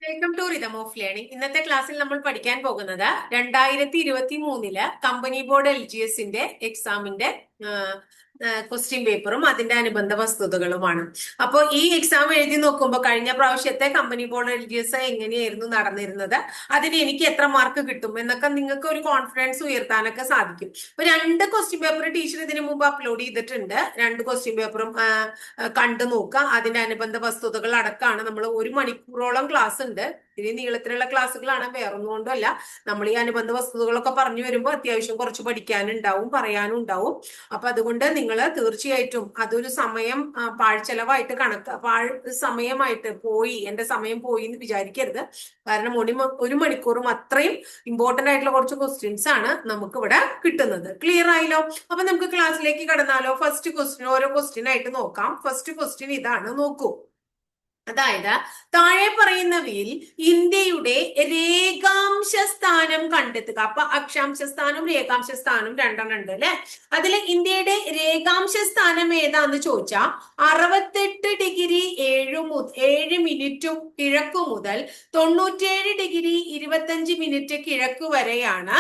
Welcome to rhythm of learning. ഇന്നത്തെ ക്ലാസ്സിൽ നമ്മൾ പഠിക്കാൻ പോകുന്നത് 2023 കമ്പനി ബോർഡ് LGSന്റെ എക്സാമിന്റെ ക്വസ്റ്റ്യൻ പേപ്പറും അതിന്റെ അനുബന്ധ വസ്തുതകളുമാണ്. അപ്പോൾ ഈ എക്സാം എഴുതി നോക്കുമ്പോൾ കഴിഞ്ഞ പ്രാവശ്യത്തെ കമ്പനി ബോർഡ് LGS എങ്ങനെയായിരുന്നു നടന്നിരുന്നത്, അതിന് എനിക്ക് എത്ര മാർക്ക് കിട്ടും എന്നൊക്കെ നിങ്ങൾക്ക് ഒരു കോൺഫിഡൻസ് ഉയർത്താനൊക്കെ സാധിക്കും. അപ്പൊ രണ്ട് ക്വസ്റ്റ്യൻ പേപ്പർ ടീച്ചർ ഇതിനു മുമ്പ് അപ്ലോഡ് ചെയ്തിട്ടുണ്ട്. രണ്ട് ക്വസ്റ്റ്യൻ പേപ്പറും കണ്ടു നോക്കുക. അതിന്റെ അനുബന്ധ വസ്തുതകൾ അടക്കമാണ്. നമ്മൾ 1 മണിക്കൂറോളം ക്ലാസ് ഉണ്ട്. ഇനി നീളത്തിലുള്ള ക്ലാസ്സുകളാണ്, വേറൊന്നും കൊണ്ടല്ല. നമ്മൾ ഈ അനുബന്ധ വസ്തുതകളൊക്കെ പറഞ്ഞു വരുമ്പോൾ അത്യാവശ്യം കുറച്ച് പഠിക്കാനുണ്ടാവും, പറയാനും ഉണ്ടാവും. അപ്പൊ അതുകൊണ്ട് നിങ്ങൾ തീർച്ചയായിട്ടും അതൊരു സമയം പാഴ്ചെലവായിട്ട് സമയമായിട്ട് പോയി, എന്റെ സമയം പോയി എന്ന് വിചാരിക്കരുത്. കാരണം 1 മണിക്കൂറും അത്രയും ഇമ്പോർട്ടന്റ് ആയിട്ടുള്ള കുറച്ച് ക്വസ്റ്റ്യൻസ് ആണ് നമുക്ക് ഇവിടെ കിട്ടുന്നത്. ക്ലിയർ ആയല്ലോ? അപ്പൊ നമുക്ക് ക്ലാസ്സിലേക്ക് കടന്നാലോ? ഫസ്റ്റ് ക്വസ്റ്റ്യൻ ഓരോ ക്വസ്റ്റ്യൻ ആയിട്ട് നോക്കാം. ഫസ്റ്റ് ക്വസ്റ്റ്യൻ ഇതാണ്, നോക്കൂ. അതായത് താഴെ പറയുന്നവയിൽ ഇന്ത്യയുടെ രേഖാംശ സ്ഥാനം കണ്ടെത്തുക. അപ്പൊ അക്ഷാംശ സ്ഥാനം രേഖാംശ സ്ഥാനം രണ്ടെണ്ണം ഉണ്ട് അല്ലെ. അതിൽ ഇന്ത്യയുടെ രേഖാംശ സ്ഥാനം ഏതാന്ന് ചോദിച്ചാൽ 68 ഡിഗ്രി 7 മിനിറ്റും കിഴക്കു മുതൽ 97 ഡിഗ്രി 25 മിനിറ്റ് കിഴക്ക് വരെയാണ്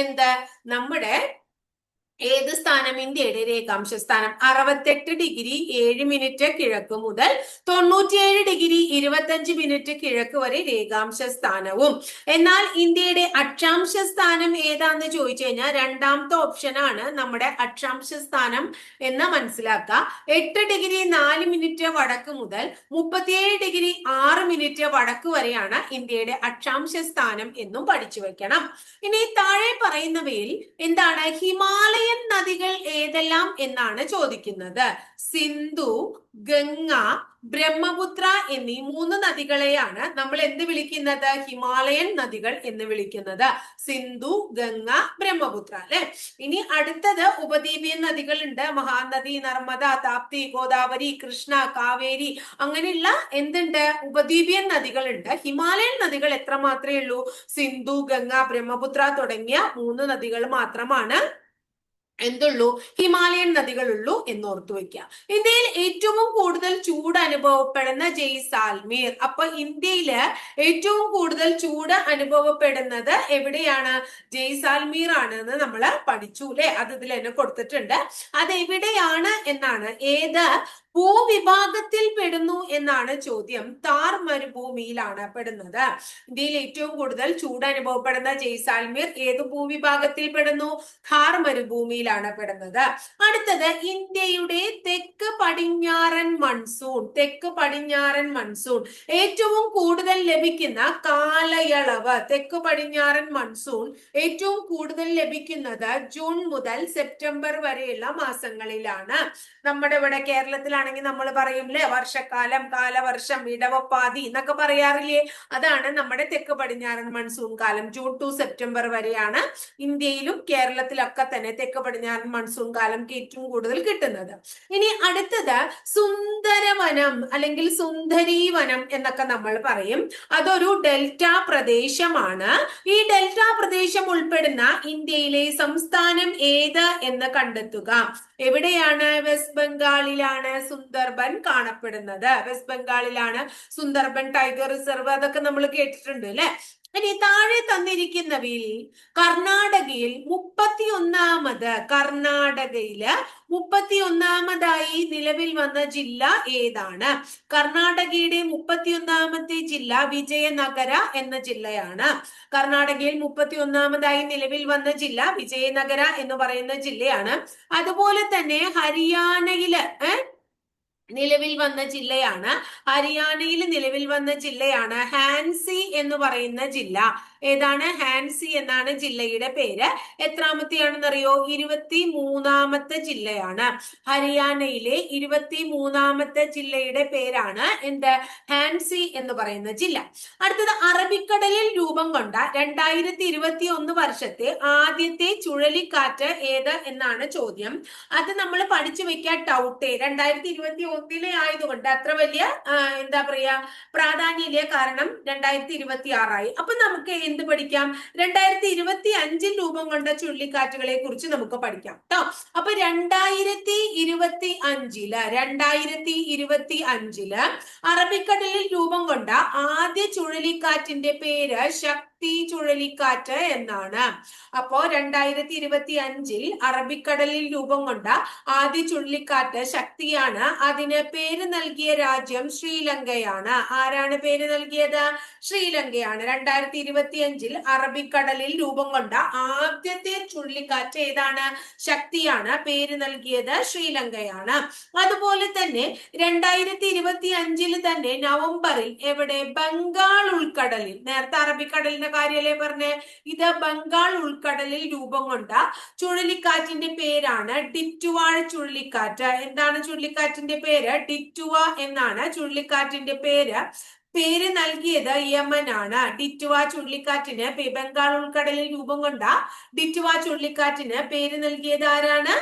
എന്ത് നമ്മുടെ ഏത് സ്ഥാനം? ഇന്ത്യയുടെ രേഖാംശ സ്ഥാനം 68 ഡിഗ്രി 7 മിനിറ്റ് കിഴക്ക് മുതൽ 97 ഡിഗ്രി 25 മിനിറ്റ് കിഴക്ക് വരെ രേഖാംശ സ്ഥാനവും. എന്നാൽ ഇന്ത്യയുടെ അക്ഷാംശ സ്ഥാനം ഏതാന്ന് ചോദിച്ചു കഴിഞ്ഞാൽ രണ്ടാമത്തെ ഓപ്ഷൻ ആണ് നമ്മുടെ അക്ഷാംശ സ്ഥാനം എന്ന് മനസ്സിലാക്കുക. 8 ഡിഗ്രി 4 മിനിറ്റ് വടക്ക് മുതൽ 37 ഡിഗ്രി 6 മിനിറ്റ് വടക്ക് വരെയാണ് ഇന്ത്യയുടെ അക്ഷാംശ സ്ഥാനം എന്നും പഠിച്ചു വെക്കണം. ഇനി താഴെ പറയുന്നവയിൽ എന്താണ് ഹിമാലയ നദികൾ ഏതെല്ലാം എന്നാണ് ചോദിക്കുന്നത്. സിന്ധു, ഗംഗ, ബ്രഹ്മപുത്ര എന്നീ 3 നദികളെയാണ് നമ്മൾ എന്ത് വിളിക്കുന്നത്? ഹിമാലയൻ നദികൾ എന്ന് വിളിക്കുന്നത്. സിന്ധു, ഗംഗ, ബ്രഹ്മപുത്ര അല്ലെ. ഇനി അടുത്തത് ഉപദ്വീപീയൻ നദികളുണ്ട്. മഹാനദി, നർമ്മദ, താപ്തി, ഗോദാവരി, കൃഷ്ണ, കാവേരി, അങ്ങനെയുള്ള എന്തുണ്ട്? ഉപദ്വീപീയൻ നദികളുണ്ട്. ഹിമാലയൻ നദികൾ എത്ര മാത്രമേ ഉള്ളൂ? സിന്ധു, ഗംഗ, ബ്രഹ്മപുത്ര തുടങ്ങിയ 3 നദികൾ മാത്രമാണ് എന്തുള്ളൂ? ഹിമാലയൻ നദികളുള്ളൂ എന്നോർത്തു വെക്കുക. ഇന്ത്യയിൽ ഏറ്റവും കൂടുതൽ ചൂട് അനുഭവപ്പെടുന്ന ജയ്സാൽമീർ. അപ്പൊ ഇന്ത്യയില് ഏറ്റവും കൂടുതൽ ചൂട് അനുഭവപ്പെടുന്നത് എവിടെയാണ്? ജയ്സാൽമീർ ആണ് എന്ന് നമ്മൾ പഠിച്ചു അല്ലെ. അത് ഇതിൽ തന്നെ കൊടുത്തിട്ടുണ്ട്. അത് എവിടെയാണ് എന്നാണ്, ഏത് ഭൂവിഭാഗത്തിൽ പെടുന്നു എന്നാണ് ചോദ്യം. താർ മരുഭൂമിയിലാണ് പെടുന്നത്. ഇന്ത്യയിൽ ഏറ്റവും കൂടുതൽ ചൂട് അനുഭവപ്പെടുന്ന ജയ്സാൽമീർ ഏത് ഭൂവിഭാഗത്തിൽ പെടുന്നു? ഥാർ മരുഭൂമിയിലാണ് പെടുന്നത്. അടുത്തത് ഇന്ത്യയുടെ തെക്ക് പടിഞ്ഞാറൻ മൺസൂൺ. തെക്ക് പടിഞ്ഞാറൻ മൺസൂൺ ഏറ്റവും കൂടുതൽ ലഭിക്കുന്ന കാലയളവ്. തെക്ക് പടിഞ്ഞാറൻ മൺസൂൺ ഏറ്റവും കൂടുതൽ ലഭിക്കുന്നത് ജൂൺ മുതൽ സെപ്റ്റംബർ വരെയുള്ള മാസങ്ങളിലാണ്. നമ്മുടെ ഇവിടെ കേരളത്തിലാണെങ്കിൽ നമ്മൾ പറയൂല്ലേ വർഷക്കാലം, കാലവർഷം, ഇടവപ്പാതി എന്നൊക്കെ പറയാറില്ലേ? അതാണ് നമ്മുടെ തെക്ക് പടിഞ്ഞാറൻ മൺസൂൺ കാലം. ജൂൺ ടു സെപ്റ്റംബർ വരെയാണ് ഇന്ത്യയിലും കേരളത്തിലൊക്കെ തന്നെ തെക്ക് പടിഞ്ഞാറൻ മൺസൂൺ കാലം ഏറ്റവും കൂടുതൽ കിട്ടുന്നത്. ഇനി അടുത്തത് സുന്ദരവനം അല്ലെങ്കിൽ സുന്ദരീവനം എന്നൊക്കെ നമ്മൾ പറയും. അതൊരു ഡെൽറ്റ പ്രദേശമാണ്. ഈ ഡെൽറ്റ പ്രദേശം ഉൾപ്പെടുന്ന ഇന്ത്യയിലെ സംസ്ഥാനം ഏത് എന്ന് കണ്ടെത്തുക. എവിടെയാണ്? വെസ്റ്റ് ബംഗാളിലാണ് സുന്ദർബൻ കാണപ്പെടുന്നത്. വെസ്റ്റ് ബംഗാളിലാണ് സുന്ദർബൻ ടൈഗർ റിസർവ്. അതൊക്കെ നമ്മൾ കേട്ടിട്ടുണ്ട് അല്ലെ. ഇനി താഴെ തന്നിരിക്കുന്നവയിൽ കർണാടകയിൽ 31ാമതായി നിലവിൽ വന്ന ജില്ല ഏതാണ്? കർണാടകയുടെ 31ാമത്തെ ജില്ല വിജയനഗര എന്ന ജില്ലയാണ്. കർണാടകയിൽ 31ാമതായി നിലവിൽ വന്ന ജില്ല വിജയനഗര എന്ന് പറയുന്ന ജില്ലയാണ്. അതുപോലെ തന്നെ ഹരിയാനയില് നിലവിൽ വന്ന ജില്ലയാണ് ഹാൻസി എന്ന് പറയുന്ന ജില്ല. ഏതാണ്? ഹാൻസി എന്നാണ് ജില്ലയുടെ പേര്. എത്രാമത്തെയാണെന്നറിയോ? 23ാമത്തെ ജില്ലയാണ്. ഹരിയാനയിലെ 23ാമത്തെ ജില്ലയുടെ പേരാണ് എന്ത്? ഹാൻസി എന്ന് പറയുന്ന ജില്ല. അടുത്തത് അറബിക്കടലിൽ രൂപം കൊണ്ട 2021 വർഷത്തെ ആദ്യത്തെ ചുഴലിക്കാറ്റ് ഏത് എന്നാണ് ചോദ്യം. അത് നമ്മൾ പഠിച്ചു വെക്കാൻ ടൗട്ടെ. 2021 ഒന്നിലെ ആയതുകൊണ്ട് അത്ര വലിയ എന്താ പറയാ പ്രാധാന്യമില്ല, കാരണം 2026 അപ്പൊ നമുക്ക് എന്ത് പഠിക്കാം? 2025 രൂപം കൊണ്ട ചുഴലിക്കാറ്റുകളെ കുറിച്ച് നമുക്ക് പഠിക്കാം കേട്ടോ. അപ്പൊ 2025 അറബിക്കടലിൽ രൂപം കൊണ്ട ആദ്യ ചുഴലിക്കാറ്റിന്റെ പേര് ശക്തി ചുഴലിക്കാറ്റ് എന്നാണ്. അപ്പോ 2025 അറബിക്കടലിൽ രൂപം കൊണ്ട ആദ്യ ചുഴലിക്കാറ്റ് ശക്തിയാണ്. അതിന് പേര് നൽകിയ രാജ്യം ശ്രീലങ്കയാണ്. ആരാണ് പേര് നൽകിയത്? ശ്രീലങ്കയാണ്. 2025 അറബിക്കടലിൽ രൂപം കൊണ്ട ആദ്യത്തെ ചുഴലിക്കാറ്റ് ഏതാണ്? ശക്തിയാണ്. പേര് നൽകിയത് ശ്രീലങ്കയാണ്. അതുപോലെ തന്നെ 2025 തന്നെ നവംബറിൽ എവിടെ? ബംഗാൾ ഉൾക്കടലിൽ, നേരത്തെ അറബിക്കടലിന്റെ കാര്യമല്ലേ പറഞ്ഞേ, ഇത് ബംഗാൾ ഉൾക്കടലിൽ രൂപം കൊണ്ട ചുഴലിക്കാറ്റിന്റെ പേരാണ് ഡിറ്റുവ ചുഴലിക്കാറ്റ്. എന്താണ് ചുഴലിക്കാറ്റിന്റെ പേര്? ഡിറ്റുവ എന്നാണ് ചുഴലിക്കാറ്റിന്റെ പേര്. പേര് നൽകിയത് യമൻ ആണ്. ഡിറ്റുവ ചുഴലിക്കാറ്റിന്, ബംഗാൾ ഉൾക്കടലിൽ രൂപം കൊണ്ട ഡിറ്റുവ ചുഴലിക്കാറ്റിന് പേര് നൽകിയത് ആരാണ്?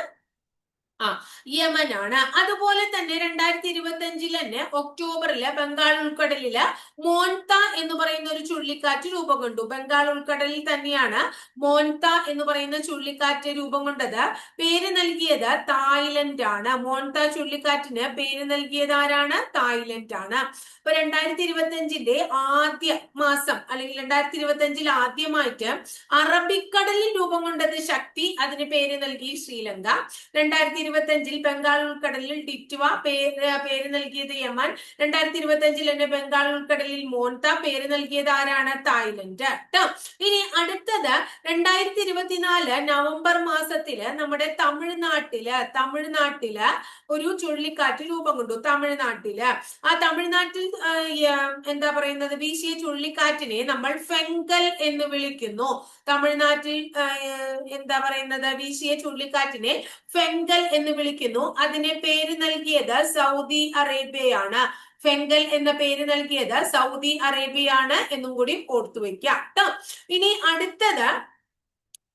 യമൻ ആണ്. അതുപോലെ തന്നെ 2025 തന്നെ ഒക്ടോബറില് ബംഗാൾ ഉൾക്കടലില് മോൻത എന്ന് പറയുന്ന ഒരു ചുഴലിക്കാറ്റ് രൂപം കൊണ്ടു. ബംഗാൾ ഉൾക്കടലിൽ തന്നെയാണ് മോൻത എന്ന് പറയുന്ന ചുഴലിക്കാറ്റ് രൂപം കൊണ്ടത്. പേര് നൽകിയത് തായ്ലൻഡ് ആണ്. മോൻത ചുഴലിക്കാറ്റിന് പേര് നൽകിയത് ആരാണ്? തായ്ലൻഡ് ആണ്. ഇപ്പൊ 2025 ആദ്യ മാസം അല്ലെങ്കിൽ 2025 ആദ്യമായിട്ട് അറബിക്കടലിൽ രൂപം കൊണ്ടത് ശക്തി, അതിന് പേര് നൽകി ശ്രീലങ്ക. 2025 ബംഗാൾ ഉൾക്കടലിൽ ഡിറ്റുവ, പേര് നൽകിയത് യമൻ. 2025 തന്നെ ബംഗാൾ ഉൾക്കടലിൽ മോൻത, പേര് നൽകിയത് ആരാണ്? തായ്ലൻഡ്. ഇനി അടുത്തത് 2024 നവംബർ മാസത്തില് നമ്മുടെ തമിഴ്നാട്ടില് ഒരു ചുഴലിക്കാറ്റ് രൂപം കൊണ്ടു. തമിഴ്നാട്ടില് ആ തമിഴ്നാട്ടിൽ എന്താ പറയുന്നത്, വീശിയ ചുഴലിക്കാറ്റിനെ നമ്മൾ ഫെങ്കൽ എന്ന് വിളിക്കുന്നു. തമിഴ്നാട്ടിൽ എന്താ പറയുന്നത്, വീശിയ ചുഴലിക്കാറ്റിനെ ഫെങ്കൽ എന്ന് വിളിക്കുന്നു. അതിനെ പേര് നൽകിയത് സൗദി അറേബ്യയാണ്. ഫെങ്കൽ എന്ന പേര് നൽകിയത് സൗദി അറേബ്യയാണ് എന്നും കൂടി ഓർത്തു വെക്കാം ട്ടോ. ഇനി അടുത്തത്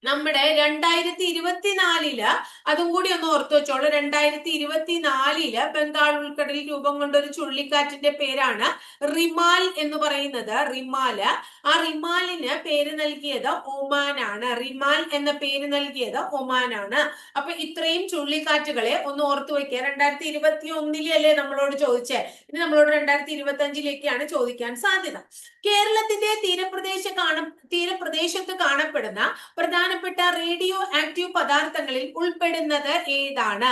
നമ്മുടെ 2024 അതും കൂടി ഒന്ന് ഓർത്തു വെച്ചോളൂ. 2024 ബംഗാൾ ഉൾക്കടലിൽ രൂപം കൊണ്ട ഒരു ചുഴലിക്കാറ്റിന്റെ പേരാണ് റിമാൽ എന്ന് പറയുന്നത്. റിമാല്, ആ റിമാലിന് പേര് നൽകിയത് ഒമാൻ ആണ്. റിമാൽ എന്ന പേര് നൽകിയത് ഒമാൻ ആണ്. അപ്പൊ ഇത്രയും ചുഴലിക്കാറ്റുകളെ ഒന്ന് ഓർത്തു വെക്കുക. 2021 നമ്മളോട് ചോദിച്ചേ, ഇനി നമ്മളോട് 2025 ചോദിക്കാൻ സാധ്യത. കേരളത്തിന്റെ തീരപ്രദേശത്ത് കാണപ്പെടുന്ന പ്രധാനപ്പെട്ട റേഡിയോ ആക്റ്റീവ് പദാർത്ഥങ്ങളിൽ ഉൾപ്പെടുന്നത് ഏതാണ്?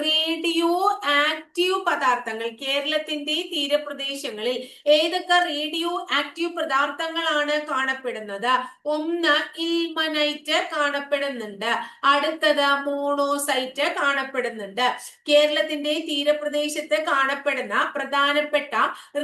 റേഡിയോ ആക്റ്റീവ് പദാർത്ഥങ്ങൾ കേരളത്തിന്റെ തീരപ്രദേശങ്ങളിൽ ഏതൊക്കെ റേഡിയോ ആക്റ്റീവ് പദാർത്ഥങ്ങളാണ് കാണപ്പെടുന്നത്? ഒന്ന് ഇൽമനൈറ്റ് കാണപ്പെടുന്നുണ്ട്, അടുത്തത് മോണോസൈറ്റ് കാണപ്പെടുന്നുണ്ട്. കേരളത്തിന്റെ തീരപ്രദേശത്ത് കാണപ്പെടുന്ന പ്രധാനപ്പെട്ട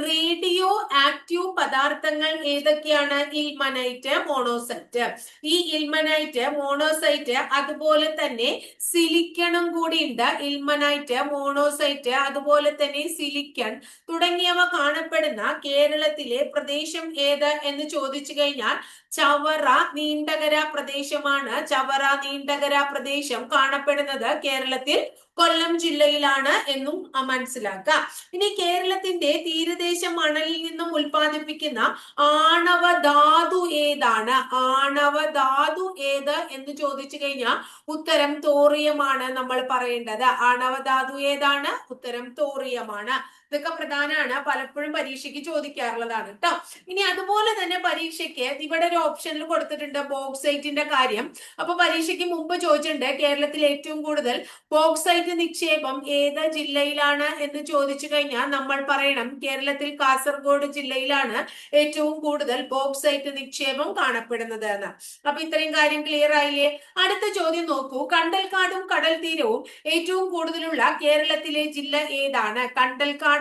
റേഡിയോ ആക്റ്റീവ് പദാർത്ഥങ്ങൾ ഏതൊക്കെയാണ്? Ilmenite, monocyte. ഈ ഇൽമനൈറ്റ്, മോണോസൈറ്റ് അതുപോലെ തന്നെ സിലിക്കണും കൂടി ഉണ്ട്. ഇൽമനൈറ്റ്, മോണോസൈറ്റ് അതുപോലെ തന്നെ സിലിക്കൺ തുടങ്ങിയവ കാണപ്പെടുന്ന കേരളത്തിലെ പ്രദേശം ഏത് എന്ന് ചോദിച്ചു കഴിഞ്ഞാൽ ചവറ നീണ്ടകര പ്രദേശമാണ്. ചവറ നീണ്ടകര പ്രദേശം കാണപ്പെടുന്നത് കേരളത്തിൽ കൊല്ലം ജില്ലയിലാണ് എന്നും മനസ്സിലാക്കാം. ഇനി കേരളത്തിന്റെ തീരദേശ മണലിൽ നിന്നും ഉൽപ്പാദിപ്പിക്കുന്ന ആണവ ധാതു ഏതാണ്? ആണവ ധാതു ഏത് എന്ന് ചോദിച്ചു കഴിഞ്ഞാൽ ഉത്തരം തോറിയമാണ് നമ്മൾ പറയേണ്ടത്. ആണവ ധാതു ഏതാണ്? ഉത്തരം തോറിയമാണ്. ഇതൊക്കെ പ്രധാനമാണ്, പലപ്പോഴും പരീക്ഷയ്ക്ക് ചോദിക്കാറുള്ളതാണ് കേട്ടോ. ഇനി അതുപോലെ തന്നെ പരീക്ഷയ്ക്ക് ഇവിടെ ഒരു ഓപ്ഷനിൽ കൊടുത്തിട്ടുണ്ട് ബോക്സൈറ്റിന്റെ കാര്യം. അപ്പൊ പരീക്ഷയ്ക്ക് മുമ്പ് ചോദിച്ചിട്ടുണ്ട് കേരളത്തിൽ ഏറ്റവും കൂടുതൽ ബോക്സൈറ്റ് നിക്ഷേപം ഏത് ജില്ലയിലാണ് എന്ന് ചോദിച്ചു കഴിഞ്ഞാൽ നമ്മൾ പറയണം കേരളത്തിൽ കാസർഗോഡ് ജില്ലയിലാണ് ഏറ്റവും കൂടുതൽ ബോക്സൈറ്റ് നിക്ഷേപം കാണപ്പെടുന്നത് എന്ന്. അപ്പൊ ഇത്രയും കാര്യം ക്ലിയർ ആയില്ലേ? അടുത്ത ചോദ്യം നോക്കൂ. കണ്ടൽക്കാടും കടൽ തീരവും ഏറ്റവും കൂടുതലുള്ള കേരളത്തിലെ ജില്ല ഏതാണ്? കണ്ടൽക്കാടാണെങ്കിലും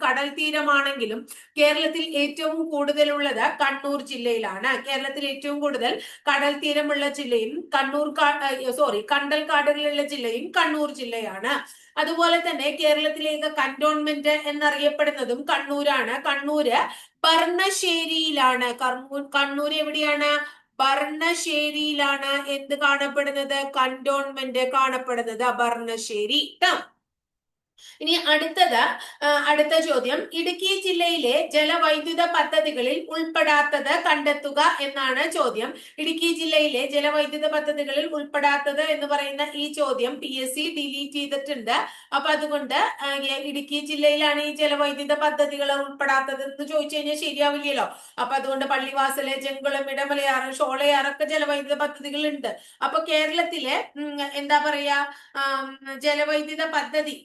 കടൽ തീരമാണെങ്കിലും കേരളത്തിൽ ഏറ്റവും കൂടുതലുള്ളത് കണ്ണൂർ ജില്ലയിലാണ്. കേരളത്തിൽ ഏറ്റവും കൂടുതൽ കടൽ തീരമുള്ള ജില്ലയും കണ്ടൽക്കാടുകളുള്ള ജില്ലയും കണ്ണൂർ ജില്ലയാണ്. അതുപോലെ തന്നെ കേരളത്തിലേക്ക് കന്റോൺമെന്റ് എന്നറിയപ്പെടുന്നതും കണ്ണൂരാണ്. കണ്ണൂര് ഭരണശ്ശേരിയിലാണ്. കണ്ണൂർ എവിടെയാണ്? ഭരണശ്ശേരിയിലാണ് എന്ത് കാണപ്പെടുന്നത്? കന്റോൺമെന്റ് കാണപ്പെടുന്നത് ഭരണശ്ശേരി. ഇനി അടുത്ത ചോദ്യം, ഇടുക്കി ജില്ലയിലെ ജലവൈദ്യുത പദ്ധതികളിൽ ഉൾപ്പെടാത്തത് കണ്ടെത്തുക എന്നാണ് ചോദ്യം. ഇടുക്കി ജില്ലയിലെ ജലവൈദ്യുത പദ്ധതികളിൽ ഉൾപ്പെടാത്തത് എന്ന് പറയുന്ന ഈ ചോദ്യം PSC ഡിലീറ്റ് ചെയ്തിട്ടുണ്ട്. അപ്പൊ അതുകൊണ്ട് ഇടുക്കി ജില്ലയിലാണ് ഈ ജലവൈദ്യുത പദ്ധതികൾ ഉൾപ്പെടാത്തത് എന്ന് ചോദിച്ചു കഴിഞ്ഞാൽ ശരിയാവില്ലല്ലോ. അപ്പൊ അതുകൊണ്ട് പള്ളിവാസല്, ചെങ്കുളം, ഇടമലയാറ്, ഷോളയാറൊക്കെ ജലവൈദ്യുത പദ്ധതികൾ ഉണ്ട്. അപ്പൊ കേരളത്തിലെ എന്താ പറയാ ജലവൈദ്യുത പദ്ധതി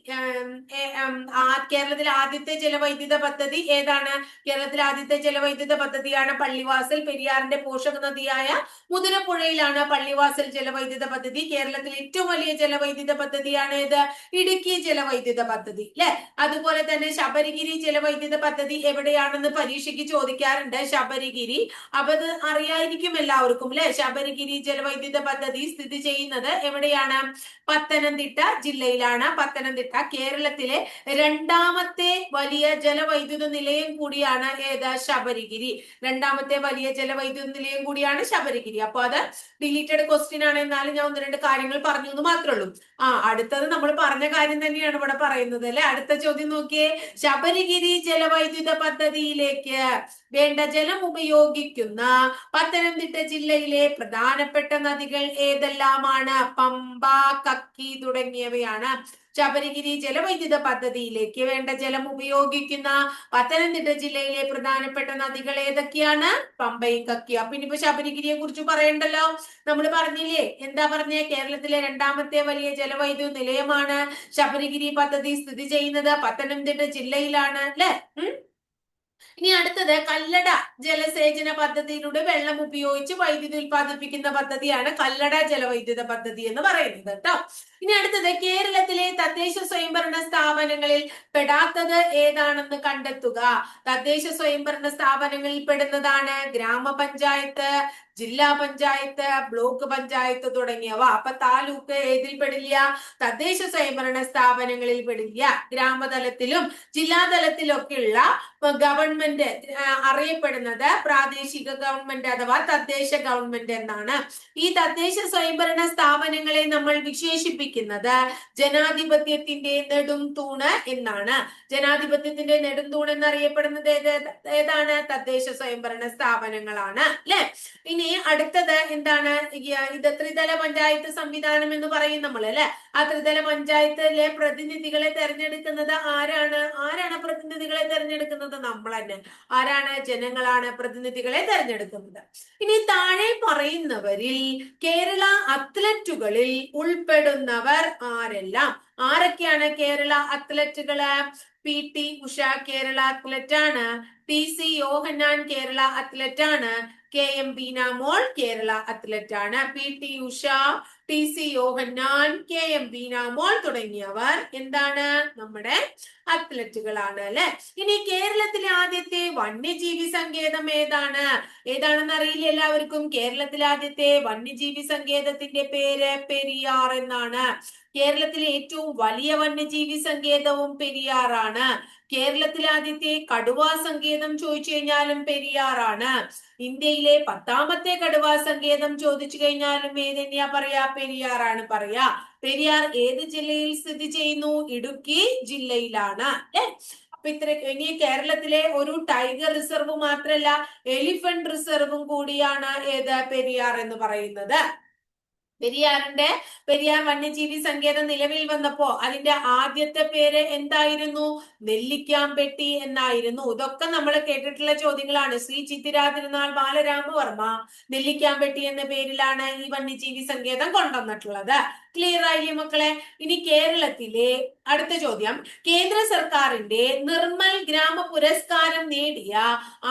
കേരളത്തിലെ ആദ്യത്തെ ജലവൈദ്യുത പദ്ധതി ഏതാണ്? കേരളത്തിലെ ആദ്യത്തെ ജലവൈദ്യുത പദ്ധതിയാണ് പള്ളിവാസൽ. പെരിയാറിന്റെ പോഷക നദിയായ മുതിരപ്പുഴയിലാണ് പള്ളിവാസൽ ജലവൈദ്യുത പദ്ധതി. കേരളത്തിലെ ഏറ്റവും വലിയ ജലവൈദ്യുത പദ്ധതിയാണ് ഏത്? ഇടുക്കി ജലവൈദ്യുത പദ്ധതി, അല്ലെ? അതുപോലെ തന്നെ ശബരിഗിരി ജലവൈദ്യുത പദ്ധതി എവിടെയാണെന്ന് പരീക്ഷയ്ക്ക് ചോദിക്കാറുണ്ട്. ശബരിഗിരി, അപ്പൊ അത് അറിയായിരിക്കും എല്ലാവർക്കും, അല്ലെ? ശബരിഗിരി ജലവൈദ്യുത പദ്ധതി സ്ഥിതി ചെയ്യുന്നത് എവിടെയാണ്? പത്തനംതിട്ട ജില്ലയിലാണ്. പത്തനംതിട്ട കേരളത്തിലെ രണ്ടാമത്തെ വലിയ ജലവൈദ്യുത നിലയം കൂടിയാണ് ഏത്? ശബരിഗിരി. രണ്ടാമത്തെ വലിയ ജലവൈദ്യുത നിലയം കൂടിയാണ് ശബരിഗിരി. അപ്പൊ അത് ഡിലീറ്റഡ് ക്വസ്റ്റ്യൻ ആണ്, എന്നാലും ഞാൻ ഒന്ന് രണ്ട് കാര്യങ്ങൾ പറഞ്ഞു എന്ന് മാത്രമേ ഉള്ളൂ. അടുത്തത് നമ്മൾ പറഞ്ഞ കാര്യം തന്നെയാണ് ഇവിടെ പറയുന്നത്, അല്ലെ? അടുത്ത ചോദ്യം നോക്കിയേ. ശബരിഗിരി ജലവൈദ്യുത പദ്ധതിയിലേക്ക് വേണ്ട ജലം ഉപയോഗിക്കുന്ന പത്തനംതിട്ട ജില്ലയിലെ പ്രധാനപ്പെട്ട നദികൾ ഏതെല്ലാമാണ്? പമ്പ, കക്കി തുടങ്ങിയവയാണ്. ശബരിഗിരി ജലവൈദ്യുത പദ്ധതിയിലേക്ക് വേണ്ട ജലം ഉപയോഗിക്കുന്ന പത്തനംതിട്ട ജില്ലയിലെ പ്രധാനപ്പെട്ട നദികൾ ഏതൊക്കെയാണ്? പമ്പയും കക്കിയും. അപ്പൊ ഇനിയിപ്പോ ശബരിഗിരിയെ കുറിച്ച് പറയണ്ടല്ലോ. നമ്മൾ പറഞ്ഞില്ലേ, എന്താ പറഞ്ഞേ? കേരളത്തിലെ രണ്ടാമത്തെ വലിയ ജലവൈദ്യുത നിലയമാണ് ശബരിഗിരി പദ്ധതി സ്ഥിതി ചെയ്യുന്നത് പത്തനംതിട്ട ജില്ലയിലാണ്, അല്ലെ? ഇനി അടുത്തത് കല്ലട ജലസേചന പദ്ധതിയിലൂടെ വെള്ളം ഉപയോഗിച്ച് വൈദ്യുതി ഉൽപ്പാദിപ്പിക്കുന്ന പദ്ധതിയാണ് കല്ലട ജലവൈദ്യുത പദ്ധതി എന്ന് പറയുന്നത് കേട്ടോ. ഇനി അടുത്തത്, കേരളത്തിലെ തദ്ദേശ സ്വയംഭരണ സ്ഥാപനങ്ങളിൽ പെടാത്തത് ഏതാണെന്ന് കണ്ടെത്തുക. തദ്ദേശ സ്വയംഭരണ സ്ഥാപനങ്ങളിൽ പെടുന്നതാണ് ഗ്രാമപഞ്ചായത്ത്, ജില്ലാ പഞ്ചായത്ത്, ബ്ലോക്ക് പഞ്ചായത്ത് തുടങ്ങിയവ. അപ്പൊ താലൂക്ക് ഏതിൽ പെടില്ല? തദ്ദേശ സ്വയംഭരണ സ്ഥാപനങ്ങളിൽ പെടില്ല. ഗ്രാമതലത്തിലും ജില്ലാതലത്തിലൊക്കെയുള്ള ഗവൺമെന്റ് അറിയപ്പെടുന്നത് പ്രാദേശിക ഗവൺമെന്റ് അഥവാ തദ്ദേശ ഗവൺമെന്റ് എന്നാണ്. ഈ തദ്ദേശ സ്വയംഭരണ സ്ഥാപനങ്ങളെ നമ്മൾ വിശേഷിപ്പിക്കുന്നത് ജനാധിപത്യത്തിന്റെ നെടും തൂണ് എന്നാണ്. ജനാധിപത്യത്തിന്റെ നെടും തൂണ് എന്നറിയപ്പെടുന്നത് ഏതാണ്? തദ്ദേശ സ്വയംഭരണ സ്ഥാപനങ്ങളാണ്, അല്ലെ? ഇനി അടുത്തത് എന്താണ്? ഇത് ത്രിതല പഞ്ചായത്ത് സംവിധാനം എന്ന് പറയും നമ്മൾ, അല്ലെ? ആ ത്രിതല പഞ്ചായത്തിലെ പ്രതിനിധികളെ തെരഞ്ഞെടുക്കുന്നത് ആരാണ്? പ്രതിനിധികളെ തെരഞ്ഞെടുക്കുന്നത്? നമ്മൾ തന്നെ. ആരാണ്? ജനങ്ങളാണ് പ്രതിനിധികളെ തെരഞ്ഞെടുക്കുന്നത്. ഇനി താഴെ പറയുന്നവരിൽ കേരള അത്ലറ്റുകളിൽ ഉൾപ്പെടുന്നവർ ആരെല്ലാം? ആരൊക്കെയാണ് കേരള അത്ലറ്റുകള്? PT ഉഷ കേരള അത്ലറ്റ് ആണ്. TC യോഹന്നാൻ കേരള അത്ലറ്റ് ആണ്. KM ബീനാമോൾ കേരള അത്ലറ്റ് ആണ്. PT ഉഷ, TC യോഹന്നാൻ, KM ബീനാമോൾ തുടങ്ങിയവർ എന്താണ്? നമ്മുടെ അത്ലറ്റുകളാണ്, അല്ലെ? ഇനി കേരളത്തിലെ ആദ്യത്തെ വന്യജീവി സങ്കേതം ഏതാണ്? ഏതാണെന്ന് അറിയില്ല എല്ലാവർക്കും. കേരളത്തിലെ ആദ്യത്തെ വന്യജീവി സങ്കേതത്തിന്റെ പേര് പെരിയാർ എന്നാണ്. കേരളത്തിലെ ഏറ്റവും വലിയ വന്യജീവി സങ്കേതവും പെരിയാറാണ്. കേരളത്തിലെ ആദ്യത്തെ കടുവാ സങ്കേതം ചോദിച്ചു കഴിഞ്ഞാലും പെരിയാറാണ്. ഇന്ത്യയിലെ 10ാമത്തെ കടുവാ സങ്കേതം ചോദിച്ചു കഴിഞ്ഞാലും ഏതെന്നെയാ പറയാ? പെരിയാറാണ് പറയാ. പെരിയാർ ഏത് ജില്ലയിൽ സ്ഥിതി ചെയ്യുന്നു? ഇടുക്കി ജില്ലയിലാണ്, അല്ലെ? അപ്പൊ ഇനി കേരളത്തിലെ ഒരു ടൈഗർ റിസർവ് മാത്രല്ല, എലിഫന്റ് റിസർവും കൂടിയാണ് ഏത്? പെരിയാർ എന്ന് പറയുന്നത്. പെരിയാർ വന്യജീവി സങ്കേതം നിലവിൽ വന്നപ്പോ അതിന്റെ ആദ്യത്തെ പേര് എന്തായിരുന്നു? നെല്ലിക്കാംപെട്ടി എന്നായിരുന്നു. ഇതൊക്കെ നമ്മൾ കേട്ടിട്ടുള്ള ചോദ്യങ്ങളാണ്. ശ്രീ ചിത്തിരാ തിരുനാൾ ബാലരാമവർമ്മ നെല്ലിക്കാംപെട്ടി എന്ന പേരിലാണ് ഈ വന്യജീവി സങ്കേതം കൊണ്ടുവന്നിട്ടുള്ളത്. ക്ലിയർ ആയില്ലേ മക്കളെ? ഇനി കേരളത്തിലെ അടുത്ത ചോദ്യം, കേന്ദ്ര സർക്കാരിന്റെ നിർമ്മൽ ഗ്രാമ പുരസ്കാരം നേടിയ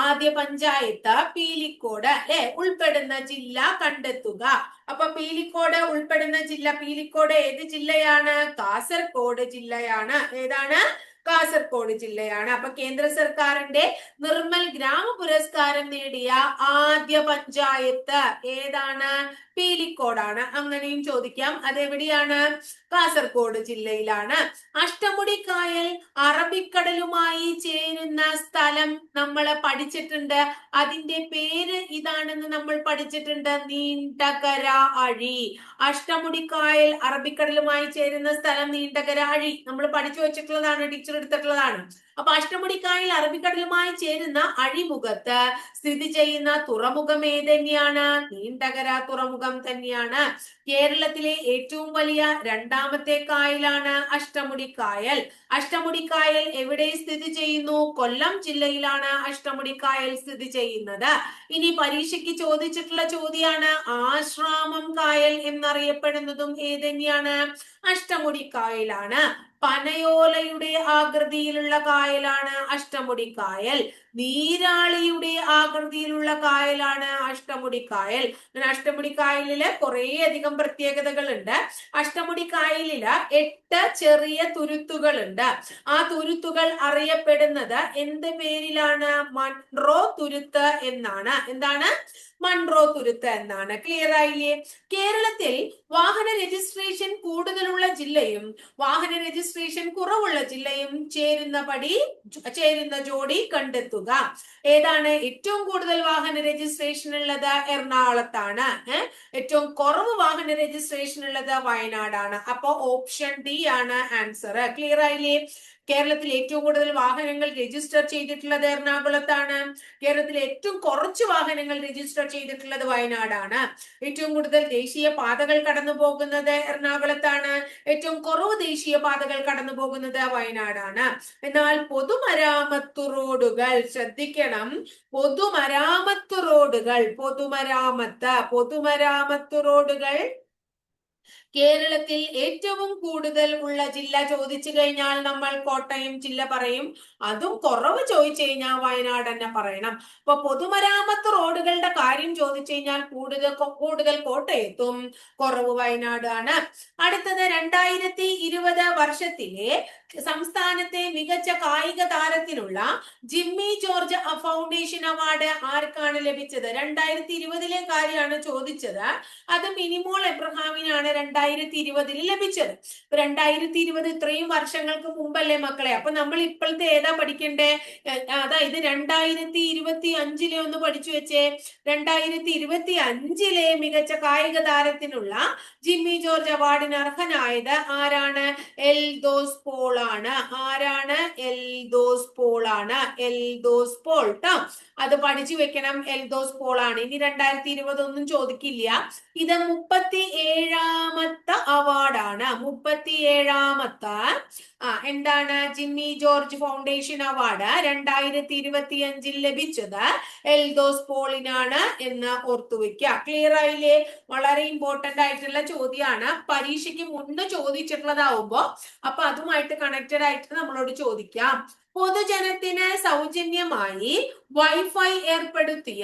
ആദ്യ പഞ്ചായത്ത് പീലിക്കോട്, അല്ലെ? ഉൾപ്പെടുന്ന ജില്ല കണ്ടെത്തുക. അപ്പൊ പീലിക്കോട് ഉൾപ്പെടുന്ന ജില്ല, പീലിക്കോട് ഏത് ജില്ലയാണ്? കാസർഗോഡ് ജില്ലയാണ്. ഏതാണ്? കാസർഗോഡ് ജില്ലയാണ്. അപ്പൊ കേന്ദ്ര സർക്കാരിന്റെ നിർമ്മൽ ഗ്രാമ പുരസ്കാരം നേടിയ ആദ്യ പഞ്ചായത്ത് ഏതാണ്? പീലിക്കോടാണ്. അങ്ങനെയും ചോദിക്കാം. അതെവിടെയാണ്? കാസർഗോഡ് ജില്ലയിലാണ്. അഷ്ടമുടിക്കായൽ അറബിക്കടലുമായി ചേരുന്ന സ്ഥലം നമ്മൾ പഠിച്ചിട്ടുണ്ട്. അതിന്റെ പേര് ഇതാണെന്ന് നമ്മൾ പഠിച്ചിട്ടുണ്ട്, നീണ്ടകര അഴി. അഷ്ടമുടിക്കായൽ അറബിക്കടലുമായി ചേരുന്ന സ്ഥലം നീണ്ടകര അഴി നമ്മൾ പഠിച്ചു വെച്ചിട്ടുള്ളതാണ്, ടീച്ചർ എടുത്തിട്ടുള്ളതാണ്. അപ്പൊ അഷ്ടമുടിക്കായൽ അറബിക്കടലുമായി ചേരുന്ന അഴിമുഖത്ത് സ്ഥിതി ചെയ്യുന്ന തുറമുഖം ഏതന്നെയാണ്? നീണ്ടകര തുറമുഖം തന്നെയാണ്. കേരളത്തിലെ ഏറ്റവും വലിയ രണ്ടാമത്തെ കായലാണ് അഷ്ടമുടിക്കായൽ. അഷ്ടമുടിക്കായൽ എവിടെ സ്ഥിതി ചെയ്യുന്നു? കൊല്ലം ജില്ലയിലാണ് അഷ്ടമുടിക്കായൽ സ്ഥിതി ചെയ്യുന്നത്. ഇനി പരീക്ഷയ്ക്ക് ചോദിച്ചിട്ടുള്ള ചോദ്യമാണ്, ആശ്രാമം കായൽ എന്നറിയപ്പെടുന്നതും ഏതന്നെയാണ്? അഷ്ടമുടിക്കായലാണ്. പനയോലയുടെ ആകൃതിയിലുള്ള കായലാണ് അഷ്ടമുടിക്കായൽ. നീരാളിയുടെ ആകൃതിയിലുള്ള കായലാണ് അഷ്ടമുടിക്കായൽ. അഷ്ടമുടിക്കായലില് കുറേ അധികം പ്രത്യേകതകളുണ്ട്. അഷ്ടമുടിക്കായലില് 8 ചെറിയ തുരുത്തുകളുണ്ട്. ആ തുരുത്തുകൾ അറിയപ്പെടുന്നത് എന്ത് പേരിലാണ്? മൺട്രോ തുരുത്ത് എന്നാണ്. എന്താണ്? മൺട്രോ തുരുത്ത് എന്നാണ്. ക്ലിയർ ആയില്ലേ? കേരളത്തിൽ വാഹന രജിസ്ട്രേഷൻ കൂടുതലുള്ള ജില്ലയും വാഹന രജിസ്ട്രേഷൻ കുറവുള്ള ജില്ലയും ചേരുന്ന ജോഡി കണ്ടെത്തുക. ഏതാണ്? ഏറ്റവും കൂടുതൽ വാഹന രജിസ്ട്രേഷൻ ഉള്ളത് എറണാകുളത്താണ്. ഏറ്റവും കുറവ് വാഹന രജിസ്ട്രേഷൻ ഉള്ളത് വയനാടാണ്. അപ്പൊ ഓപ്ഷൻ ഡി ആണ് ആൻസർ. ക്ലിയർ ആയില്ലേ? കേരളത്തിൽ ഏറ്റവും കൂടുതൽ വാഹനങ്ങൾ രജിസ്റ്റർ ചെയ്തിട്ടുള്ളത് എറണാകുളത്താണ്. കേരളത്തിൽ ഏറ്റവും കുറച്ച് വാഹനങ്ങൾ രജിസ്റ്റർ ചെയ്തിട്ടുള്ളത് വയനാടാണ്. ഏറ്റവും കൂടുതൽ ദേശീയ പാതകൾ കടന്നു പോകുന്നത് എറണാകുളത്താണ്. ഏറ്റവും കുറവ് ദേശീയ പാതകൾ കടന്നു പോകുന്നത് വയനാടാണ്. എന്നാൽ പൊതുമരാമത്ത് റോഡുകൾ ശ്രദ്ധിക്കണം. പൊതുമരാമത്ത് റോഡുകൾ കേരളത്തിൽ ഏറ്റവും കൂടുതൽ ഉള്ള ജില്ല ചോദിച്ചു കഴിഞ്ഞാൽ നമ്മൾ കോട്ടയം ജില്ല പറയും. അതും കുറവ് ചോദിച്ചു കഴിഞ്ഞാൽ വയനാട് തന്നെ പറയണം. അപ്പൊ പൊതുമരാമത്ത് റോഡുകളുടെ കാര്യം ചോദിച്ചു കഴിഞ്ഞാൽ കൂടുതൽ കോട്ടയത്തും കുറവ് വയനാടാണ്. അടുത്തത് 2020 വർഷത്തിലെ സംസ്ഥാനത്തെ മികച്ച കായിക താരത്തിനുള്ള ജിമ്മി ജോർജ് ഫൗണ്ടേഷൻ അവാർഡ് ആർക്കാണ് ലഭിച്ചത്? 2020 കാര്യമാണ് ചോദിച്ചത്. അത് മിനിമോൾ എബ്രഹാമിനാണ് 2020 ലഭിച്ചത്. 2020 ഇത്രയും വർഷങ്ങൾക്ക് മുമ്പല്ലേ മക്കളെ? അപ്പൊ നമ്മൾ ഇപ്പോഴത്തെ ഏതാ പഠിക്കണ്ടേ? അതായത് 2025 ഒന്ന് പഠിച്ചു വെച്ചേ. 2025 മികച്ച കായിക താരത്തിനുള്ള ജിമ്മി ജോർജ് അവാർഡിന് അർഹനായത് ആരാണ്? എൽദോസ് പോൾ ആണ്. ആരാണ്? എൽദോസ് പോൾ ആണ്. എൽദോസ് പോൾ ട്ടോ. അത് പഠിച്ചു വെക്കണം. എൽദോസ് പോൾ ആണ്. ഇനി 2020 ഒന്നും ചോദിക്കില്ല. ഇത് 37ാമത്തെ അവാർഡാണ്. 37ാമത്തെ എന്താണ്? ജിമ്മി ജോർജ് ഫൗണ്ടേഷൻ അവാർഡ് 2025 ലഭിച്ചത് എൽദോസ് പോളിനാണ് എന്ന് ഓർത്തുവെക്കുക. ക്ലിയർ ആയില്ലേ? വളരെ ഇമ്പോർട്ടന്റ് ആയിട്ടുള്ള ചോദ്യമാണ്. പരീക്ഷയ്ക്ക് മുൻപ് ചോദിച്ചിട്ടുള്ളതാവുമ്പോ അപ്പൊ അതുമായിട്ട് കണക്റ്റഡ് ആയിട്ട് നമ്മളോട് ചോദിക്കാം. പൊതുജനത്തിന് സൗജന്യമായി വൈഫൈ ഏർപ്പെടുത്തിയ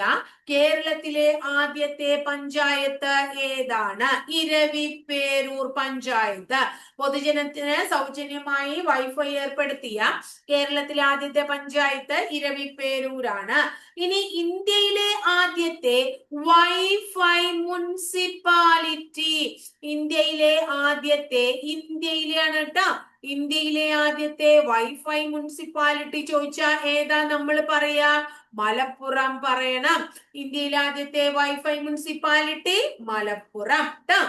കേരളത്തിലെ ആദ്യത്തെ പഞ്ചായത്ത് ഏതാണ്? ഇരവിപേരൂർ പഞ്ചായത്ത്. പൊതുജനത്തിന് സൗജന്യമായി വൈഫൈ ഏർപ്പെടുത്തിയ കേരളത്തിലെ ആദ്യത്തെ പഞ്ചായത്ത് ഇരവിപേരൂരാണ്. ഇനി ഇന്ത്യയിലെ ആദ്യത്തെ വൈഫൈ മുനിസിപ്പാലിറ്റി. ഇന്ത്യയിലെയാണ് കേട്ടോ. ഇന്ത്യയിലെ ആദ്യത്തെ വൈഫൈ മുനിസിപ്പാലിറ്റി ചോദിച്ചാൽ ഏതാ നമ്മൾ പറയാ? മലപ്പുറം പറയണം. ഇന്ത്യയിലെ ആദ്യത്തെ വൈഫൈ മുനിസിപ്പാലിറ്റി മലപ്പുറം ട്ടോ.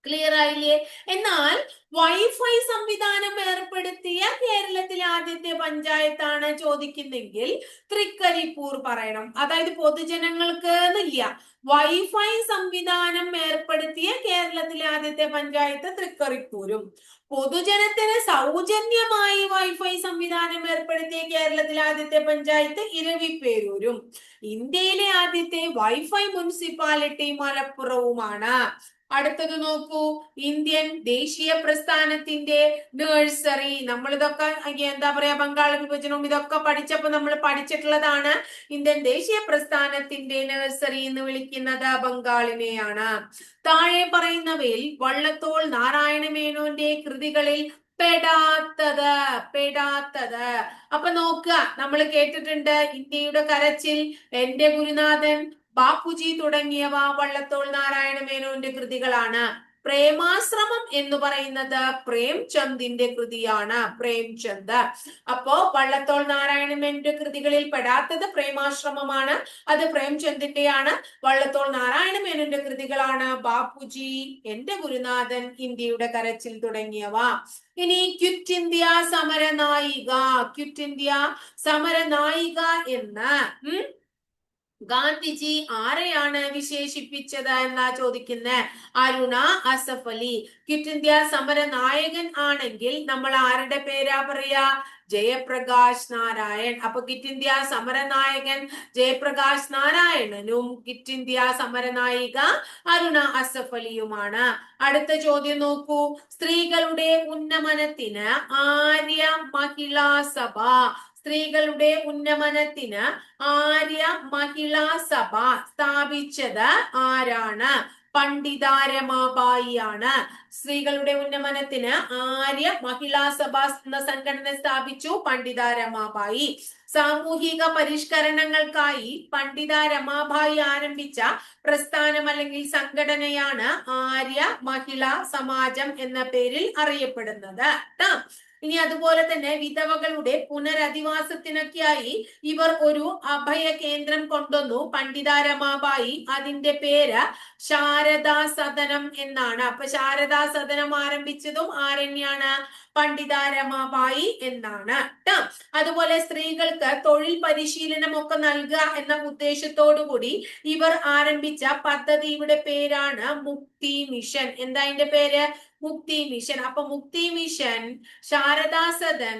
ക്ലിയർ ആയില്ലേ? എന്നാൽ വൈഫൈ സംവിധാനം ഏർപ്പെടുത്തിയ കേരളത്തിലെ ആദ്യത്തെ പഞ്ചായത്താണ് ചോദിക്കുന്നെങ്കിൽ തൃക്കരിപ്പൂർ പറയണം. അതായത് പൊതുജനങ്ങൾക്ക് എന്നില്ല, വൈഫൈ സംവിധാനം ഏർപ്പെടുത്തിയ കേരളത്തിലെ ആദ്യത്തെ പഞ്ചായത്ത് തൃക്കരിപ്പൂരും പൊതുജനത്തിന് സൗജന്യമായി വൈഫൈ സംവിധാനം ഏർപ്പെടുത്തിയ കേരളത്തിലെ ആദ്യത്തെ പഞ്ചായത്ത് ഇരവിപേരൂരും ഇന്ത്യയിലെ ആദ്യത്തെ വൈഫൈ മുനിസിപ്പാലിറ്റി മലപ്പുറവുമാണ്. അടുത്തത് നോക്കൂ. ഇന്ത്യൻ ദേശീയ പ്രസ്ഥാനത്തിന്റെ നഴ്സറി. നമ്മളിതൊക്കെ എന്താ പറയാ, ബംഗാൾ വിഭജനവും ഇതൊക്കെ പഠിച്ചപ്പോ നമ്മൾ പഠിച്ചിട്ടുള്ളതാണ്. ഇന്ത്യൻ ദേശീയ പ്രസ്ഥാനത്തിന്റെ നഴ്സറി എന്ന് വിളിക്കുന്നത് ബംഗാളിനെയാണ്. താഴെ പറയുന്നവയിൽ വള്ളത്തോൾ നാരായണ മേനോന്റെ കൃതികളിൽ പെടാത്തത്, പെടാത്തത്. അപ്പൊ നോക്കുക, നമ്മൾ കേട്ടിട്ടുണ്ട് ഇന്ത്യയുടെ കരച്ചിൽ, എന്റെ ഗുരുനാഥൻ, ബാപ്പുജി തുടങ്ങിയവ വള്ളത്തോൾ നാരായണ മേനോന്റെ കൃതികളാണ്. പ്രേമാശ്രമം എന്ന് പറയുന്നത് പ്രേംചന്ദിന്റെ കൃതിയാണ്, പ്രേംചന്ദ്. അപ്പോ വള്ളത്തോൾ നാരായണ മേനോന്റെ കൃതികളിൽ പെടാത്തത് പ്രേമാശ്രമമാണ്, അത് പ്രേംചന്ദിന്റെയാണ്. വള്ളത്തോൾ നാരായണ മേനോന്റെ കൃതികളാണ് ബാപ്പുജി, എന്റെ ഗുരുനാഥൻ, ഇന്ത്യയുടെ കരച്ചിൽ തുടങ്ങിയവ. ഇനി ക്വിറ്റ് ഇന്ത്യ സമരനായിക, ക്വിറ്റ് ഇന്ത്യ സമരനായിക എന്ന് ഗാന്ധിജി ആരെയാണ് വിശേഷിപ്പിച്ചത് എന്നാ ചോദിക്കുന്നത്. അരുണ അസഫ് അലി. ക്വിറ്റ് ഇന്ത്യ സമര നായകൻ ആണെങ്കിൽ നമ്മൾ ആരുടെ പേരാ പറയാ? ജയപ്രകാശ് നാരായൺ. അപ്പൊ ക്വിറ്റ് ഇന്ത്യ സമരനായകൻ ജയപ്രകാശ് നാരായണനും ക്വിറ്റ് ഇന്ത്യ സമരനായിക അരുണ അസഫ് അലിയുമാണ്. അടുത്ത ചോദ്യം നോക്കൂ. സ്ത്രീകളുടെ ഉന്നമനത്തിന് ആര്യ മഹിളാ സഭ, സ്ത്രീകളുടെ ഉന്നമനത്തിന് ആര്യ മഹിളാ സഭ സ്ഥാപിച്ചത് ആരാണ്? പണ്ഡിത രമാബായി ആണ്. സ്ത്രീകളുടെ ഉന്നമനത്തിന് ആര്യ മഹിളാ സഭ എന്ന സംഘടന സ്ഥാപിച്ചു പണ്ഡിത രമാബായി. സാമൂഹിക പരിഷ്കരണങ്ങൾക്കായി പണ്ഡിത രമാബായി ആരംഭിച്ച പ്രസ്ഥാനം അല്ലെങ്കിൽ സംഘടനയാണ് ആര്യ മഹിളാ സമാജം എന്ന പേരിൽ അറിയപ്പെടുന്നത്. ഇനി അതുപോലെ തന്നെ വിധവകളുടെ പുനരധിവാസത്തിനൊക്കെയായി ഇവർ ഒരു അഭയ കേന്ദ്രം കൊണ്ടുവന്നു പണ്ഡിത രമാബായി. അതിന്റെ പേര് ശാരദാ സദനം എന്നാണ്. അപ്പൊ ശാരദാ സദനം ആരംഭിച്ചതും ആരണ്യാണ്? പണ്ഡിത രമാബായി എന്നാണ്. അതുപോലെ സ്ത്രീകൾക്ക് തൊഴിൽ പരിശീലനം ഒക്കെ നൽകുക എന്ന ഉദ്ദേശത്തോടു കൂടി ഇവർ ആരംഭിച്ച പദ്ധതിയുടെ പേരാണ് മുക്തി മിഷൻ. എന്താ അതിന്റെ പേര്? മുക്തി മിഷൻ. അപ്പൊ മുക്തി മിഷൻ, ശാരദാ സദൻ,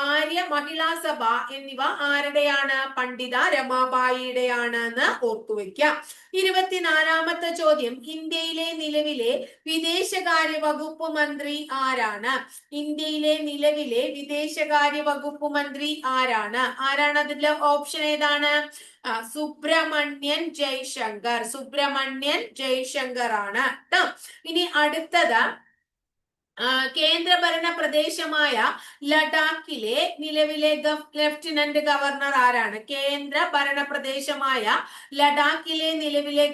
ആര്യ മഹിളാ സഭ എന്നിവ ആരുടെയാണ്? പണ്ഡിത രമാബായിയുടെയാണ് എന്ന് ഓർത്തുവെക്കാം. 24ാമത്തെ ചോദ്യം. ഇന്ത്യയിലെ നിലവിലെ വിദേശകാര്യ വകുപ്പ് മന്ത്രി ആരാണ്? ഇന്ത്യയിലെ നിലവിലെ വിദേശകാര്യ വകുപ്പ് മന്ത്രി ആരാണ്? ആരാണ്? അതിന്റെ ഓപ്ഷൻ ഏതാണ്? സുബ്രഹ്മണ്യൻ ജയ്ശങ്കർ. സുബ്രഹ്മണ്യൻ ജയ്ശങ്കർ ആണ്. ഇനി അടുത്തത് കേന്ദ്രഭരണ പ്രദേശമായ ലഡാക്കിലെ നിലവിലെ ലഫ്റ്റനന്റ് ഗവർണർ ആരാണ്? കേന്ദ്ര ഭരണ പ്രദേശമായ ലഡാക്കിലെ നിലവിലെ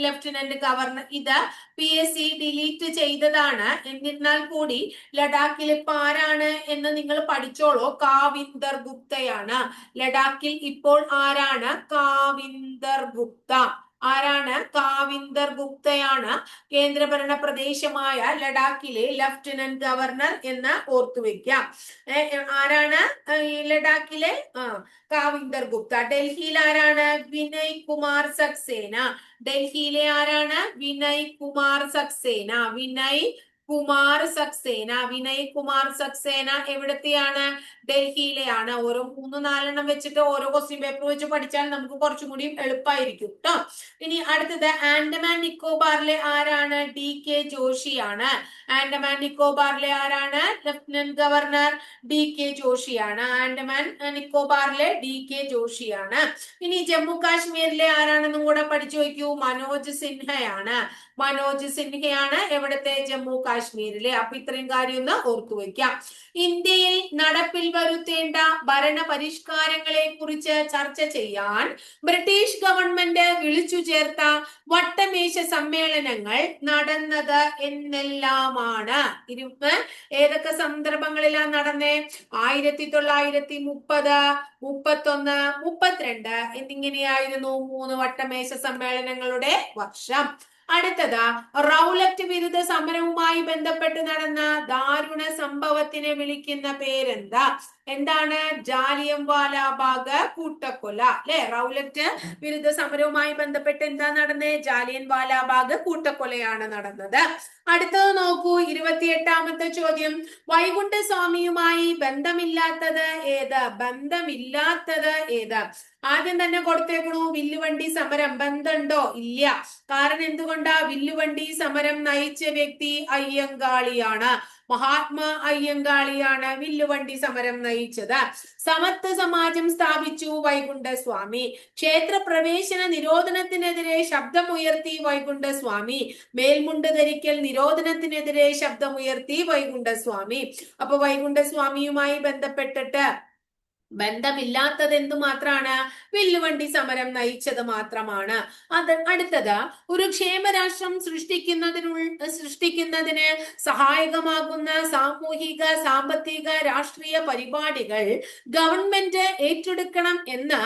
ലഫ്റ്റനന്റ് ഗവർണർ. ഇത് PSC ഡിലീറ്റ് ചെയ്തതാണ്. എന്നിരുന്നാൽ കൂടി ലഡാക്കിൽ ഇപ്പൊ ആരാണ് എന്ന് നിങ്ങൾ പഠിച്ചോളൂ. കാവിന്ദർ ഗുപ്തയാണ്. ലഡാക്കിൽ ഇപ്പോൾ ആരാണ്? കാവിന്ദർ ഗുപ്ത. ആരാണ്? കാവിന്ദർ ഗുപ്തയാണ് കേന്ദ്രഭരണ പ്രദേശമായ ലഡാക്കിലെ ലഫ്റ്റനന്റ് ഗവർണർ എന്ന് ഓർത്തുവെക്കാം. ആരാണ് ലഡാക്കിലെ? കാവിന്ദർ ഗുപ്ത. ഡൽഹിയിൽ ആരാണ്? വിനയ് കുമാർ സക്സേന. ഡൽഹിയിലെ ആരാണ്? വിനയ് കുമാർ സക്സേന. വിനയ് കുമാർ സക്സേന. വിനയ് കുമാർ സക്സേന എവിടത്തെയാണ്? ഡൽഹിയിലെയാണ്. ഓരോ 3-4 വെച്ചിട്ട് ഓരോ ക്വസ്റ്റ്യൻ പേപ്പർ വെച്ച് പഠിച്ചാൽ നമുക്ക് കുറച്ചും കൂടി എളുപ്പമായിരിക്കും കേട്ടോ. ഇനി അടുത്തത് ആൻഡമാൻ നിക്കോബാറിലെ ആരാണ്? DK ജോഷിയാണ്. ആൻഡമാൻ നിക്കോബാറിലെ ആരാണ്? ലഫ്റ്റനന്റ് ഗവർണർ DK ജോഷിയാണ്. ആൻഡമാൻ നിക്കോബാറിലെ DK ജോഷിയാണ്. ഇനി ജമ്മു കാശ്മീരിലെ ആരാണെന്നും കൂടെ പഠിച്ചു വയ്ക്കൂ. മനോജ് സിൻഹയാണ്. മനോജ് സിൻഹയാണ് എവിടത്തെ? ജമ്മു കാശ്മീരിലെ. അപ്പൊ ഇത്രയും കാര്യം ഒന്ന് ഓർത്തു വയ്ക്കാം. ഇന്ത്യയിൽ നടപ്പിൽ വരുത്തേണ്ട ഭരണ പരിഷ്കാരങ്ങളെ കുറിച്ച് ചർച്ച ചെയ്യാൻ ബ്രിട്ടീഷ് ഗവൺമെന്റ് വിളിച്ചു ചേർത്ത വട്ടമേശ സമ്മേളനങ്ങൾ നടന്നത് എന്നെല്ലാമാണ്? ഏതൊക്കെ സന്ദർഭങ്ങളിലാണ് നടന്നേ? 1930, 31, 32 എന്നിങ്ങനെയായിരുന്നു 3 വട്ടമേശ സമ്മേളനങ്ങളുടെ വർഷം. അടുത്തത് റൗലറ്റ് വിരുദ്ധ സമരവുമായി ബന്ധപ്പെട്ട് നടന്ന ദാരുണ സംഭവത്തിനെ വിളിക്കുന്ന പേരെന്താ? എന്താണ്? ജാലിയൻവാലാബാഗ് കൂട്ടക്കൊല അല്ലെ? റൗലറ്റ് വിരുദ്ധ സമരവുമായി ബന്ധപ്പെട്ട് എന്താ നടന്നേ? ജാലിയൻവാലാബാഗ് കൂട്ടക്കൊലയാണ് നടന്നത്. അടുത്തത് നോക്കൂ. 28ാമത്തെ ചോദ്യം. വൈകുണ്ഠസ്വാമിയുമായി ബന്ധമില്ലാത്തത് ഏത്? ബന്ധമില്ലാത്തത് ഏത്? ആദ്യം തന്നെ കൊടുത്തേക്കണു വില്ലുവണ്ടി സമരം. ബന്ധമുണ്ടോ? ഇല്ല. കാരണം എന്തുകൊണ്ടാ? വില്ലുവണ്ടി സമരം നയിച്ച വ്യക്തി അയ്യങ്കാളിയാണ്. മഹാത്മാ അയ്യങ്കാളിയാണ് വില്ലുവണ്ടി സമരം നയിച്ചത്. സമത്വ സമാജം സ്ഥാപിച്ചു വൈകുണ്ഠസ്വാമി. ക്ഷേത്ര പ്രവേശന നിരോധനത്തിനെതിരെ ശബ്ദമുയർത്തി വൈകുണ്ഠസ്വാമി. മേൽമുണ്ട് ധരിക്കൽ നിരോധനത്തിനെതിരെ ശബ്ദമുയർത്തി വൈകുണ്ഠസ്വാമി. അപ്പൊ വൈകുണ്ഠസ്വാമിയുമായി ബന്ധപ്പെട്ടിട്ട് ബന്ധമില്ലാത്തത് എന്തു മാത്രമാണ്? വില്ലുവണ്ടി സമരം നയിച്ചത് മാത്രമാണ്. അടുത്തത്, ഒരു ക്ഷേമരാഷ്ട്രം സൃഷ്ടിക്കുന്നതിന് സഹായകമാകുന്ന സാമൂഹിക, സാമ്പത്തിക, രാഷ്ട്രീയ പരിപാടികൾ ഗവൺമെന്റ് ഏറ്റെടുക്കണം എന്ന്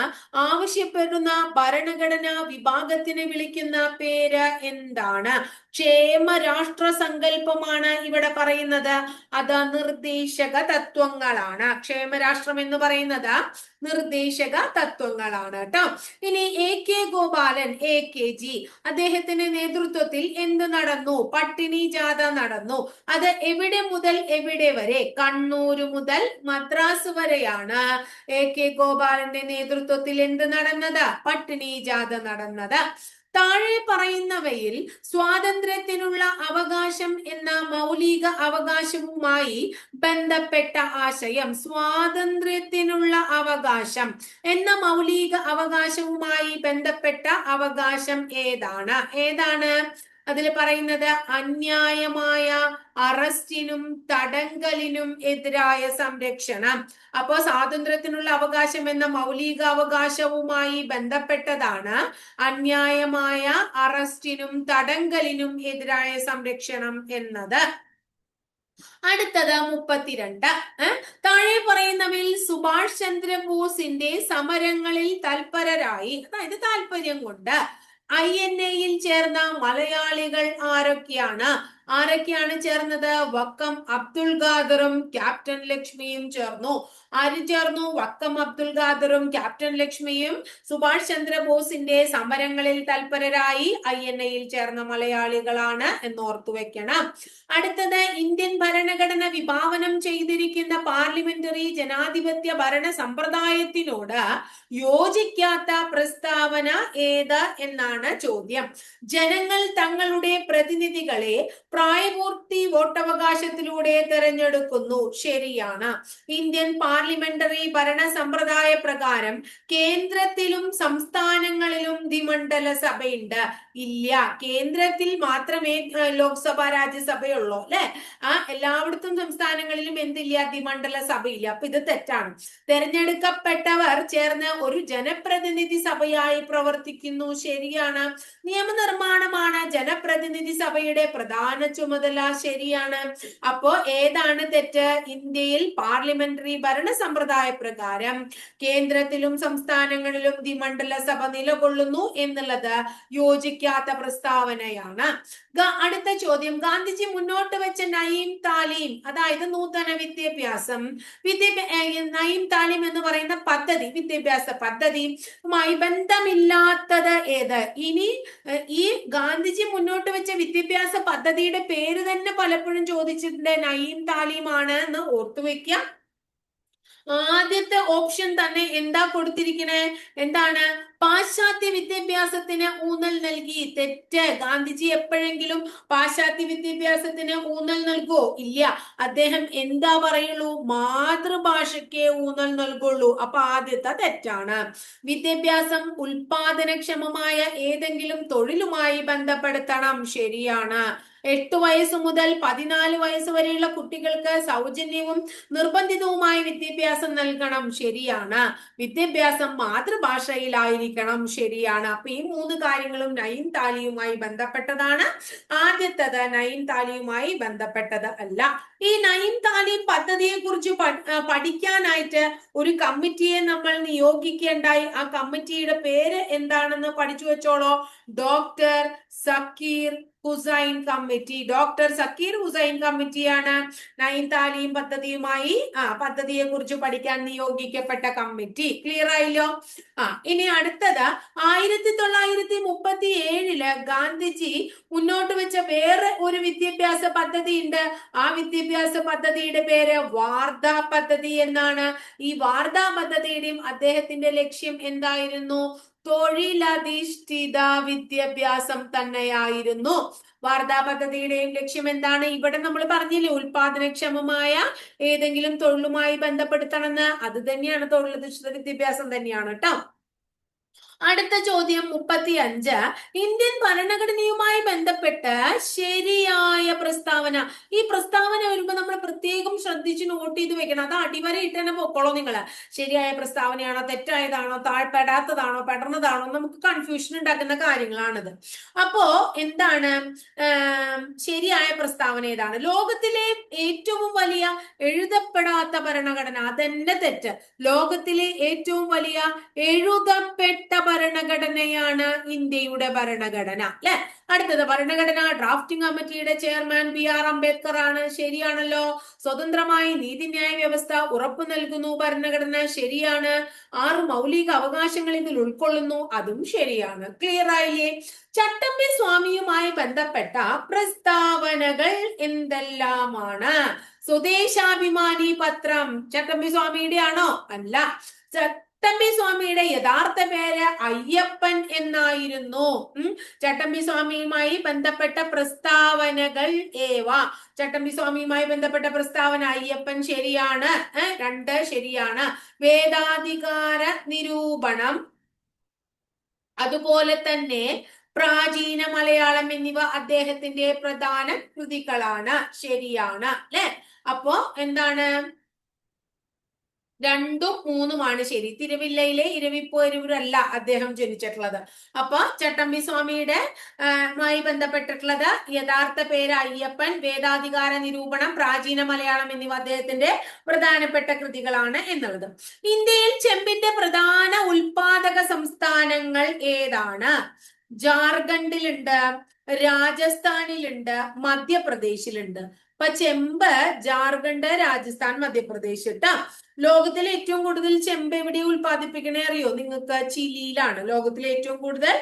ആവശ്യപ്പെടുന്ന ഭരണഘടനാ വിഭാഗത്തിന് വിളിക്കുന്ന പേര് എന്താണ്? ക്ഷേമരാഷ്ട്ര സങ്കല്പമാണ് ഇവിടെ പറയുന്നത്. അത് നിർദ്ദേശക തത്വങ്ങളാണ്. ക്ഷേമരാഷ്ട്രം എന്ന് പറയുന്നത് നിർദ്ദേശക തത്വങ്ങളാണ് കേട്ടോ. ഇനി AK ഗോപാലൻ, AKG, അദ്ദേഹത്തിന്റെ നേതൃത്വത്തിൽ എന്ത് നടന്നു? പട്ടിണി ജാഥ നടന്നു. അത് എവിടെ മുതൽ എവിടെ വരെ? കണ്ണൂർ മുതൽ മദ്രാസ് വരെയാണ് AK ഗോപാലന്റെ നേതൃത്വത്തിൽ എന്ത് നടന്നത്? പട്ടിണി ജാഥ നടന്നത്. താഴെ പറയുന്നവയിൽ സ്വാതന്ത്ര്യത്തിനുള്ള അവകാശം എന്ന മൗലിക അവകാശവുമായി ബന്ധപ്പെട്ട ആശയം, സ്വാതന്ത്ര്യത്തിനുള്ള അവകാശം എന്ന മൗലിക അവകാശവുമായി ബന്ധപ്പെട്ട അവകാശം ഏതാണ്? അതിൽ പറയുന്നത് അന്യായമായ അറസ്റ്റിനും തടങ്കലിനും എതിരായ സംരക്ഷണം. അപ്പോ സ്വാതന്ത്ര്യത്തിനുള്ള അവകാശം എന്ന മൗലിക അവകാശവുമായി ബന്ധപ്പെട്ടതാണ് അന്യായമായ അറസ്റ്റിനും തടങ്കലിനും എതിരായ സംരക്ഷണം എന്നത്. അടുത്തത് 32. താഴെ പറയുന്നവയിൽ സുഭാഷ് ചന്ദ്രബോസിന്റെ സമരങ്ങളിൽ തൽപരരായി, അതായത് താല്പര്യം കൊണ്ട് INA-യിൽ ചേർന്ന മലയാളികൾ ആരൊക്കെയാണ് ചേർന്നത്? വക്കം അബ്ദുൽ ഖാദറും ക്യാപ്റ്റൻ ലക്ഷ്മിയും ചേർന്നു. ആര് ചേർന്നു? വക്കം അബ്ദുൽ ഖാദറും ക്യാപ്റ്റൻ ലക്ഷ്മിയും സുഭാഷ് ചന്ദ്രബോസിന്റെ സമരങ്ങളിൽ തൽപരരായി INA-യിൽ ചേർന്ന മലയാളികളാണ് എന്ന് ഓർത്തു വെക്കണം. അടുത്തത്, ഇന്ത്യൻ ഭരണഘടന വിഭാവനം ചെയ്തിരിക്കുന്ന പാർലമെന്ററി ജനാധിപത്യ ഭരണ സമ്പ്രദായത്തിനോട് യോജിക്കാത്ത പ്രസ്താവന ഏത് എന്നാണ് ചോദ്യം. ജനങ്ങൾ തങ്ങളുടെ പ്രതിനിധികളെ പ്രായപൂർത്തി വോട്ടവകാശത്തിലൂടെ തെരഞ്ഞെടുക്കുന്നു. ശരിയാണ്. ഇന്ത്യൻ പാർലമെന്ററി ഭരണ സമ്പ്രദായ പ്രകാരം കേന്ദ്രത്തിലും സംസ്ഥാനങ്ങളിലും ദ്വിമണ്ഡല സഭയുണ്ട്. ഇല്ല, കേന്ദ്രത്തിൽ മാത്രമേ ലോക്സഭ രാജ്യസഭയുള്ളൂ അല്ലെ. എല്ലായിടത്തും സംസ്ഥാനങ്ങളിലും എന്തില്ല? ദ്വിമണ്ഡല സഭയില്ല. അപ്പൊ ഇത് തെറ്റാണ്. തെരഞ്ഞെടുക്കപ്പെട്ടവർ ചേർന്ന് ഒരു ജനപ്രതിനിധി സഭയായി പ്രവർത്തിക്കുന്നു. ശരിയാണ്. നിയമനിർമ്മാണമാണ് ജനപ്രതിനിധി സഭയുടെ പ്രധാന ചുമതല. ശരിയാണ്. അപ്പോ ഏതാണ് തെറ്റ്? ഇന്ത്യയിൽ പാർലമെന്ററി ഭരണ സമ്പ്രദായ പ്രകാരം കേന്ദ്രത്തിലും സംസ്ഥാനങ്ങളിലും ദ്വിമണ്ഡല സഭ നിലകൊള്ളുന്നു എന്നുള്ളത് യോജിക്കാത്ത പ്രസ്താവനയാണ്. അടുത്ത ചോദ്യം, ഗാന്ധിജി മുന്നോട്ട് വെച്ച നയീം താലീം, അതായത് നൂതന വിദ്യാഭ്യാസം, നയീം താലീം എന്ന് പറയുന്ന പദ്ധതി, വിദ്യാഭ്യാസ പദ്ധതിയുമായി ബന്ധമില്ലാത്തത് ഏത്? ഇനി ഈ ഗാന്ധിജി മുന്നോട്ട് വെച്ച വിദ്യാഭ്യാസ പദ്ധതിയുടെ പേര് തന്നെ പലപ്പോഴും ചോദിച്ചിട്ടുണ്ട്. നയീം താലീം ആണ് എന്ന് ഓർത്തുവെക്കുക. ആദ്യത്തെ ഓപ്ഷൻ തന്നെ എന്താ കൊടുത്തിരിക്കണേ? എന്താണ്? പാശ്ചാത്യ വിദ്യാഭ്യാസത്തിന് ഊന്നൽ നൽകി. തെറ്റ്. ഗാന്ധിജി എപ്പോഴെങ്കിലും പാശ്ചാത്യ വിദ്യാഭ്യാസത്തിന് ഊന്നൽ നൽകുവോ? ഇല്ല. അദ്ദേഹം എന്താ പറയുള്ളൂ? മാതൃഭാഷയ്ക്ക് ഊന്നൽ നൽകുള്ളൂ. അപ്പൊ ആദ്യത്തെ തെറ്റാണ്. വിദ്യാഭ്യാസം ഉൽപാദനക്ഷമമായ ഏതെങ്കിലും തൊഴിലുമായി ബന്ധപ്പെടുത്തണം. ശരിയാണ്. 8 വയസ്സ് മുതൽ 14 വയസ്സ് വരെയുള്ള കുട്ടികൾക്ക് സൗജന്യവും നിർബന്ധിതവുമായ വിദ്യാഭ്യാസം നൽകണം. ശരിയാണ്. വിദ്യാഭ്യാസം മാതൃഭാഷയിലായിരിക്കണം. ശരിയാണ്. അപ്പൊ ഈ 3 കാര്യങ്ങളും നയീം താലിയുമായി ബന്ധപ്പെട്ടതാണ്. ആദ്യത്തേത് നയീം താലിയുമായി ബന്ധപ്പെട്ടത് അല്ല. ഈ നയീം താലീം പദ്ധതിയെ കുറിച്ച് പഠിക്കാനായിട്ട് ഒരു കമ്മിറ്റിയെ നമ്മൾ നിയോഗിക്കേണ്ടായി. ആ കമ്മിറ്റിയുടെ പേര് എന്താണെന്ന് പഠിച്ചു വെച്ചോളോ. ഡോക്ടർ സക്കീർ ഹുസൈൻ കമ്മിറ്റി. ഡോക്ടർ സക്കീർ ഹുസൈൻ കമ്മിറ്റിയാണ് നയീം താലീം പദ്ധതിയെ കുറിച്ച് പഠിക്കാൻ നിയോഗിക്കപ്പെട്ട കമ്മിറ്റി. ക്ലിയർ ആയില്ലോ? ഇനി അടുത്തത് 1937 ഗാന്ധിജി മുന്നോട്ട് വെച്ച വേറെ ഒരു വിദ്യാഭ്യാസ പദ്ധതി ഉണ്ട്. ആ വിദ്യാഭ്യാസ പദ്ധതിയുടെ പേര് വാർധാ പദ്ധതി എന്നാണ്. ഈ വാർധാ പദ്ധതിയുടെയും അദ്ദേഹത്തിന്റെ ലക്ഷ്യം എന്തായിരുന്നു? തൊഴിലധിഷ്ഠിത വിദ്യാഭ്യാസം തന്നെയായിരുന്നു. വാർധാ പദ്ധതിയുടെയും ലക്ഷ്യം എന്താണ്? ഇവിടെ നമ്മൾ പറഞ്ഞില്ലേ, ഉൽപാദനക്ഷമമായ ഏതെങ്കിലും തൊഴിലുമായി ബന്ധപ്പെടുത്തണമെന്ന്. അത് തന്നെയാണ്, തൊഴിലധിഷ്ഠിത വിദ്യാഭ്യാസം തന്നെയാണ് കേട്ടോ. അടുത്ത ചോദ്യം 35. ഇന്ത്യൻ ഭരണഘടനയുമായി ബന്ധപ്പെട്ട് ശരിയായ പ്രസ്താവന. ഈ പ്രസ്താവന വരുമ്പോ നമ്മൾ പ്രത്യേകം ശ്രദ്ധിച്ച് നോട്ട് ചെയ്ത് വെക്കണം. അത് അടിവരയിട്ട് തന്നെ പൊക്കോളൂ നിങ്ങള്. ശരിയായ പ്രസ്താവനയാണോ, തെറ്റായതാണോ, താഴ്പ്പെടാത്തതാണോ, പെടർന്നതാണോ, നമുക്ക് കൺഫ്യൂഷൻ ഉണ്ടാക്കുന്ന കാര്യങ്ങളാണിത്. അപ്പോ എന്താണ് ശരിയായ പ്രസ്താവന ഏതാണ്? ലോകത്തിലെ ഏറ്റവും വലിയ എഴുതപ്പെടാത്ത ഭരണഘടന, അതെന്നെ തെറ്റ്. ലോകത്തിലെ ഏറ്റവും വലിയ എഴുതപ്പെട്ട ഭരണഘടനയാണ് ഇന്ത്യയുടെ ഭരണഘടന, അല്ലെ? അടുത്തത്, ഭരണഘടന ഡ്രാഫ്റ്റിംഗ് കമ്മിറ്റിയുടെ ചെയർമാൻ BR അംബേദ്കർ ആണ്. ശരിയാണല്ലോ. സ്വതന്ത്രമായി നീതിന്യായ വ്യവസ്ഥ ഉറപ്പു നൽകുന്നു ഭരണഘടന. ശരിയാണ്. 6 മൗലിക അവകാശങ്ങൾ ഇതിൽ ഉൾക്കൊള്ളുന്നു. അതും ശരിയാണ്. ക്ലിയർ ആയില്ലേ? ചട്ടമ്പി സ്വാമിയുമായി ബന്ധപ്പെട്ട പ്രസ്താവനകൾ എന്തെല്ലാമാണ്? സ്വദേശാഭിമാനി പത്രം ചട്ടമ്പി സ്വാമിയുടെ ആണോ? അല്ല. ചട്ടമ്പി സ്വാമിയുടെ യഥാർത്ഥ പേര് അയ്യപ്പൻ എന്നായിരുന്നു. ചട്ടമ്പി സ്വാമിയുമായി ബന്ധപ്പെട്ട പ്രസ്താവനകൾ ഏവ. ചട്ടമ്പി സ്വാമിയുമായി ബന്ധപ്പെട്ട പ്രസ്താവന അയ്യപ്പൻ. ശരിയാണ്. 2 ശരിയാണ്. വേദാധികാര നിരൂപണം, അതുപോലെ തന്നെ പ്രാചീന മലയാളം എന്നിവ അദ്ദേഹത്തിന്റെ പ്രധാന കൃതികളാണ്. ശരിയാണ്, അല്ലെ? അപ്പോ എന്താണ്? 2ഉം 3ഉമാണ് ശരി. തിരുവില്ലയിലെ ഇരവിപ്പോരൂരല്ല അദ്ദേഹം ജനിച്ചിട്ടുള്ളത്. അപ്പൊ ചട്ടമ്പി സ്വാമിയുടെ മായി ബന്ധപ്പെട്ടിട്ടുള്ളത് യഥാർത്ഥ പേര് അയ്യപ്പൻ, വേദാധികാര നിരൂപണം, പ്രാചീന മലയാളം എന്നിവ അദ്ദേഹത്തിന്റെ പ്രധാനപ്പെട്ട കൃതികളാണ് എന്നുള്ളത്. ഇന്ത്യയിൽ ചെമ്പിന്റെ പ്രധാന ഉൽപാദക സംസ്ഥാനങ്ങൾ ഏതാണ്? ജാർഖണ്ഡിലുണ്ട്, രാജസ്ഥാനിലുണ്ട്, മധ്യപ്രദേശിലുണ്ട്. അപ്പൊ ചെമ്പ് ജാർഖണ്ഡ്, രാജസ്ഥാൻ, മധ്യപ്രദേശ് ട്ടാ. ലോകത്തിലെ ഏറ്റവും കൂടുതൽ ചെമ്പ് എവിടെ ഉൽപ്പാദിപ്പിക്കണേ അറിയോ നിങ്ങൾക്ക്? ചിലിയിലാണ്. ലോകത്തിലെ ഏറ്റവും കൂടുതൽ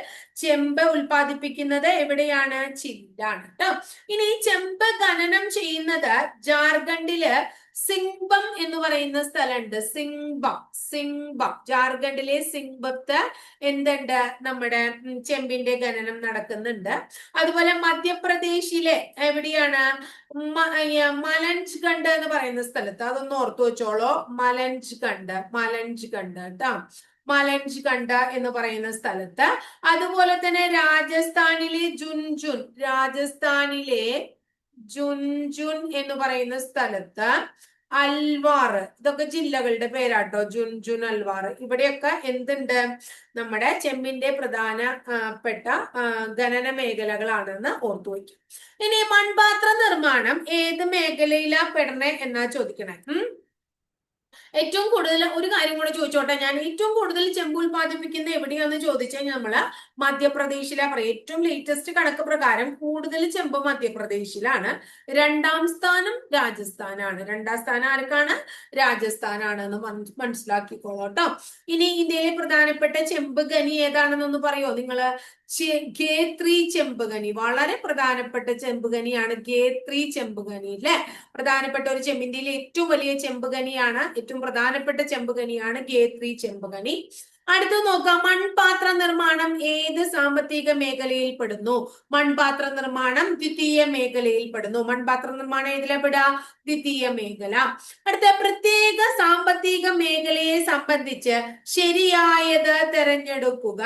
ചെമ്പ് ഉൽപ്പാദിപ്പിക്കുന്നത് എവിടെയാണ്? ചിലിയിലാണ് ട്ടോ. ഇനി ചെമ്പ് ഖനനം ചെയ്യുന്നത് ജാർഖണ്ഡില് സിംഗ്ബം എന്ന് പറയുന്ന സ്ഥലമുണ്ട്. സിംഗ്ബം ജാർഖണ്ഡിലെ സിംഗ്ബത്ത് എന്തുണ്ട്? നമ്മുടെ ചെമ്പിന്റെ ഖനനം നടക്കുന്നുണ്ട്. അതുപോലെ മധ്യപ്രദേശിലെ എവിടെയാണ്? മലഞ്ച് ഖണ്ഡ് എന്ന് പറയുന്ന സ്ഥലത്ത്. അതൊന്ന് ഓർത്തു വെച്ചോളൂ. മലഞ്ച് ഖണ്ഡ് കേട്ടോ. മലഞ്ച് ഖണ്ഡ് എന്ന് പറയുന്ന സ്ഥലത്ത്. അതുപോലെ തന്നെ രാജസ്ഥാനിലെ ജുൻജുൻ എന്ന് പറയുന്ന സ്ഥലത്ത്. അൽവാർ, ഇതൊക്കെ ജില്ലകളുടെ പേരാട്ടോ. ജുൻജുൻ, അൽവാർ, ഇവിടെയൊക്കെ എന്തുണ്ട്? നമ്മുടെ ചെമ്പിന്റെ പ്രധാനപ്പെട്ട ഖനന മേഖലകളാണെന്ന് ഓർത്തു വയ്ക്കും. ഇനി മൺപാത്ര നിർമ്മാണം ഏത് മേഖലയിലാ പെടണേ എന്നാ ചോദിക്കണേ. ഏറ്റവും കൂടുതൽ ഒരു കാര്യം കൂടെ ചോദിച്ചോട്ടെ ഞാൻ. ഏറ്റവും കൂടുതൽ ചെമ്പ് ഉൽപ്പാദിപ്പിക്കുന്ന എവിടെയാന്ന് ചോദിച്ചാൽ നമ്മള് മധ്യപ്രദേശിലെ പറയും. ഏറ്റവും ലേറ്റസ്റ്റ് കണക്ക് പ്രകാരം കൂടുതൽ ചെമ്പ് മധ്യപ്രദേശിലാണ്. 2ാം സ്ഥാനം രാജസ്ഥാനാണ്. 2ാം സ്ഥാനം ആർക്കാണ്? രാജസ്ഥാനാണ് എന്ന് മനസ്സിലാക്കിക്കോളൂട്ടോ. ഇനി ഇന്ത്യയിലെ പ്രധാനപ്പെട്ട ചെമ്പ് ഖനി ഏതാണെന്നൊന്ന് പറയോ നിങ്ങള്? G3 ചെമ്പ് ഖനി. വളരെ പ്രധാനപ്പെട്ട ചെമ്പ് ഖനിയാണ് G3 ചെമ്പ് ഖനി, അല്ലെ? പ്രധാനപ്പെട്ട ഒരു ചെമ്പിന്ത്യയിലെ ഏറ്റവും വലിയ ചെമ്പ് ഖനിയാണ്, ഏറ്റവും പ്രധാനപ്പെട്ട ചെമ്പ് ഖനിയാണ് G3 ചെമ്പ് ഖനി. അടുത്ത് നോക്കാം, മൺപാത്ര നിർമ്മാണം ഏത് സാമ്പത്തിക മേഖലയിൽ പെടുന്നു? മൺപാത്ര നിർമ്മാണം ദ്വിതീയ മേഖലയിൽ പെടുന്നു. മൺപാത്ര നിർമ്മാണം ഏതിലാ പെടുക? ദ്വിതീയ മേഖല. അടുത്ത, പ്രത്യേക സാമ്പത്തിക മേഖലയെ സംബന്ധിച്ച് ശരിയായത് തെരഞ്ഞെടുക്കുക.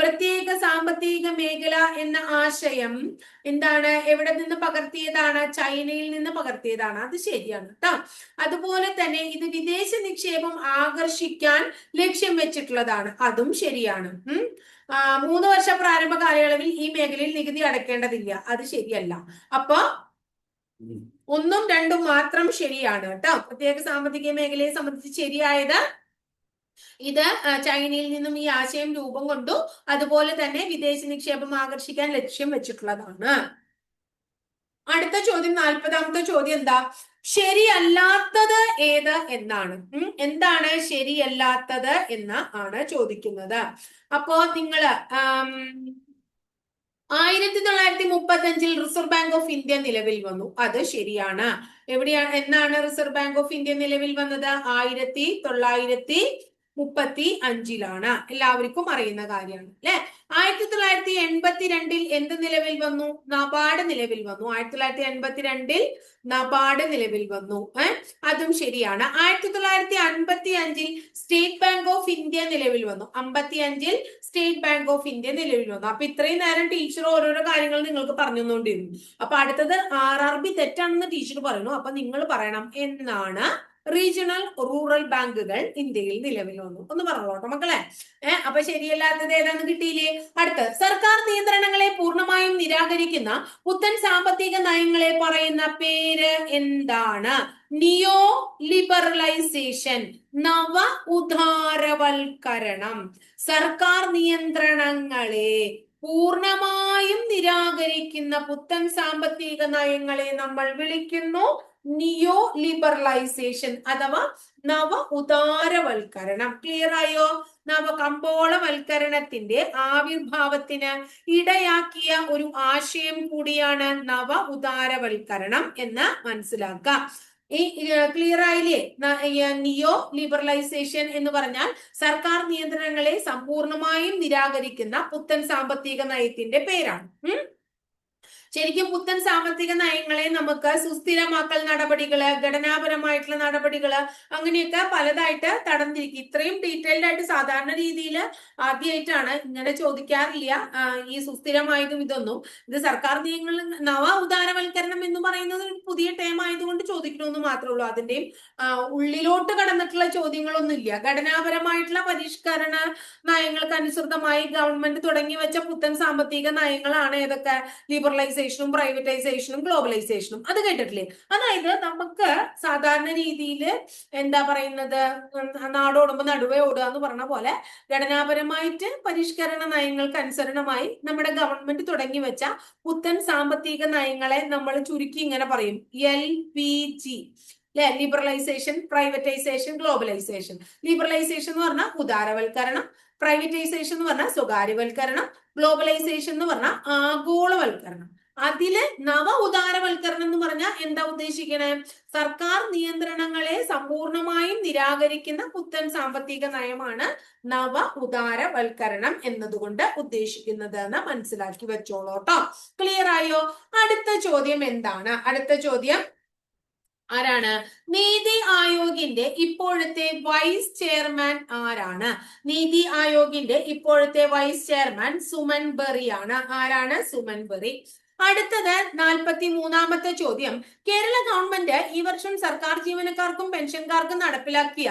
പ്രത്യേക സാമ്പത്തിക മേഖല എന്ന ആശയം എന്താണ്? എവിടെ നിന്ന് പകർത്തിയതാണ്? ചൈനയിൽ നിന്ന് പകർത്തിയതാണ്. അത് ശരിയാണ് കേട്ടോ. അതുപോലെ തന്നെ ഇത് വിദേശ നിക്ഷേപം ആകർഷിക്കാൻ ലക്ഷ്യം വെച്ചിട്ടുള്ളതാണ്. അതും ശരിയാണ്. 3 വർഷ പ്രാരംഭ കാലയളവിൽ ഈ മേഖലയിൽ നികുതി അടയ്ക്കേണ്ടതില്ല. അത് ശരിയല്ല. അപ്പൊ 1ഉം 2ഉം മാത്രം ശരിയാണ് കേട്ടോ. പ്രത്യേക സാമ്പത്തിക മേഖലയെ സംബന്ധിച്ച് ശരിയായത് ഇത് ചൈനയിൽ നിന്നും ഈ ആശയം രൂപം കൊണ്ടു. അതുപോലെ തന്നെ വിദേശ നിക്ഷേപം ആകർഷിക്കാൻ ലക്ഷ്യം വെച്ചിട്ടുള്ളതാണ്. അടുത്ത ചോദ്യം 40ാമത്തെ ചോദ്യം എന്താ? ശരിയല്ലാത്തത് ഏത് എന്നാണ്. എന്താണ് ശരിയല്ലാത്തത് എന്ന് ആണ് ചോദിക്കുന്നത്. അപ്പോ നിങ്ങള് 1935 റിസർവ് ബാങ്ക് ഓഫ് ഇന്ത്യ നിലവിൽ വന്നു. അത് ശരിയാണ്. എവിടെയാണ്, എന്നാണ് റിസർവ് ബാങ്ക് ഓഫ് ഇന്ത്യ നിലവിൽ വന്നത്? 1935 1935 എല്ലാവർക്കും അറിയുന്ന കാര്യമാണ് അല്ലെ. 1982 എന്ത് നിലവിൽ വന്നു? നബാർഡ് നിലവിൽ വന്നു. 1982 നബാർഡ് നിലവിൽ വന്നു. അതും ശരിയാണ്. 1955 സ്റ്റേറ്റ് ബാങ്ക് ഓഫ് ഇന്ത്യ നിലവിൽ വന്നു. 55 സ്റ്റേറ്റ് ബാങ്ക് ഓഫ് ഇന്ത്യ നിലവിൽ വന്നു. അപ്പൊ ഇത്രയും നേരം ടീച്ചർ ഓരോരോ കാര്യങ്ങൾ നിങ്ങൾക്ക് പറഞ്ഞു തന്നുകൊണ്ടിരുന്നു. അപ്പൊ അടുത്തത് RRB തെറ്റാണെന്ന് ടീച്ചർ പറയുന്നു. അപ്പൊ നിങ്ങൾ പറയണം എന്നാണ് റീജിയണൽ റൂറൽ ബാങ്കുകൾ ഇന്ത്യയിൽ നിലവിൽ വന്നു. ഒന്ന് പറഞ്ഞോട്ടോ മക്കളെ. അപ്പൊ ശരിയല്ലാത്തത് ഏതാന്ന് കിട്ടിയില്ലേ? അടുത്ത്, സർക്കാർ നിയന്ത്രണങ്ങളെ പൂർണ്ണമായും നിരാകരിക്കുന്ന പുത്തൻ സാമ്പത്തിക നയങ്ങളെ പറയുന്ന പേര് എന്താണ്? നിയോ ലിബറലൈസേഷൻ, നവ ഉദാരവൽക്കരണം. സർക്കാർ നിയന്ത്രണങ്ങളെ പൂർണ്ണമായും നിരാകരിക്കുന്ന പുത്തൻ സാമ്പത്തിക നയങ്ങളെ നമ്മൾ വിളിക്കുന്നു നിയോ ലിബറലൈസേഷൻ അഥവാ നവ ഉദാരവൽക്കരണം. ക്ലിയർ ആയോ? നവകമ്പോളവൽക്കരണത്തിന്റെ ആവിർഭാവത്തിന് ഇടയാക്കിയ ഒരു ആശയം കൂടിയാണ് നവ ഉദാരവൽക്കരണം എന്ന് മനസ്സിലാക്കാം. ഈ ക്ലിയർ ആയില്ലേ? നിയോ ലിബറലൈസേഷൻ എന്ന് പറഞ്ഞാൽ സർക്കാർ നിയന്ത്രണങ്ങളെ സമ്പൂർണമായും നിരാകരിക്കുന്ന പുത്തൻ സാമ്പത്തിക നയത്തിന്റെ പേരാണ്. ശരിക്കും പുത്തൻ സാമ്പത്തിക നയങ്ങളെ നമുക്ക് സുസ്ഥിരമാക്കൽ നടപടികള്, ഘടനാപരമായിട്ടുള്ള നടപടികള്, അങ്ങനെയൊക്കെ പലതായിട്ട് തടംതിരിക്കും. ഇത്രയും ഡീറ്റെയിൽഡ് ആയിട്ട് സാധാരണ രീതിയിൽ ആദ്യമായിട്ടാണ്, ഇങ്ങനെ ചോദിക്കാറില്ല ഈ സുസ്ഥിരമായതും ഇതൊന്നും. ഇത് സർക്കാർ നിയമങ്ങൾ നവ ഉദാരവൽക്കരണം എന്ന് പറയുന്നത് പുതിയ ടേം ആയതുകൊണ്ട് ചോദിക്കണമെന്ന് മാത്രമേ ഉള്ളൂ. അതിന്റെയും ഉള്ളിലോട്ട് കടന്നിട്ടുള്ള ചോദ്യങ്ങളൊന്നും ഇല്ല. ഘടനാപരമായിട്ടുള്ള പരിഷ്കരണ നയങ്ങൾക്ക് അനുസൃതമായി ഗവൺമെന്റ് തുടങ്ങി വെച്ച പുത്തൻ സാമ്പത്തിക നയങ്ങളാണ് ഏതൊക്കെ? ലിബറലൈസേഷനും പ്രൈവറ്റൈസേഷനും ഗ്ലോബലൈസേഷനും. അത് കേട്ടിട്ടില്ലേ? അതായത് നമുക്ക് സാധാരണ രീതിയിൽ എന്താ പറയുന്നത്, നാടോടുമ്പോ നടുവേ ഓടുക എന്ന് പറഞ്ഞ പോലെ ഘടനാപരമായിട്ട് പരിഷ്കരണ നയങ്ങൾക്ക് അനുസരണമായി നമ്മുടെ ഗവൺമെന്റ് തുടങ്ങി വെച്ച പുത്തൻ സാമ്പത്തിക നയങ്ങളെ നമ്മൾ ചുരുക്കി ഇങ്ങനെ പറയും LPG. Liberalisation, privatisation, globalisation. Liberalisation എന്ന് പറഞ്ഞാൽ ഉദാരവൽക്കരണം, പ്രൈവറ്റൈസേഷൻ എന്ന് പറഞ്ഞാൽ സ്വകാര്യവൽക്കരണം, ഗ്ലോബലൈസേഷൻ എന്ന് പറഞ്ഞാൽ ആഗോളവൽക്കരണം. അതില് നവ ഉദാരവൽക്കരണം എന്ന് പറഞ്ഞാൽ എന്താ ഉദ്ദേശിക്കണേ? സർക്കാർ നിയന്ത്രണങ്ങളെ സമ്പൂർണമായും നിരാകരിക്കുന്ന പുത്തൻ സാമ്പത്തിക നയമാണ് നവ ഉദാരവൽക്കരണം എന്നതുകൊണ്ട് ഉദ്ദേശിക്കുന്നത് എന്ന് മനസ്സിലാക്കി വെച്ചോളൂട്ടോ. ക്ലിയർ ആയോ? അടുത്ത ചോദ്യം എന്താണ്? അടുത്ത ചോദ്യം ആരാണ്? നീതി ആയോഗിന്റെ ഇപ്പോഴത്തെ വൈസ് ചെയർമാൻ ആരാണ്? നീതി ആയോഗിന്റെ ഇപ്പോഴത്തെ വൈസ് ചെയർമാൻ സുമൻ ബെറി ആണ്. ആരാണ്? സുമൻ ബെറി. അടുത്തത് 43ാമത്തെ ചോദ്യം. കേരള ഗവൺമെന്റ് ഈ വർഷം സർക്കാർ ജീവനക്കാർക്കും പെൻഷൻകാർക്കും നടപ്പിലാക്കിയ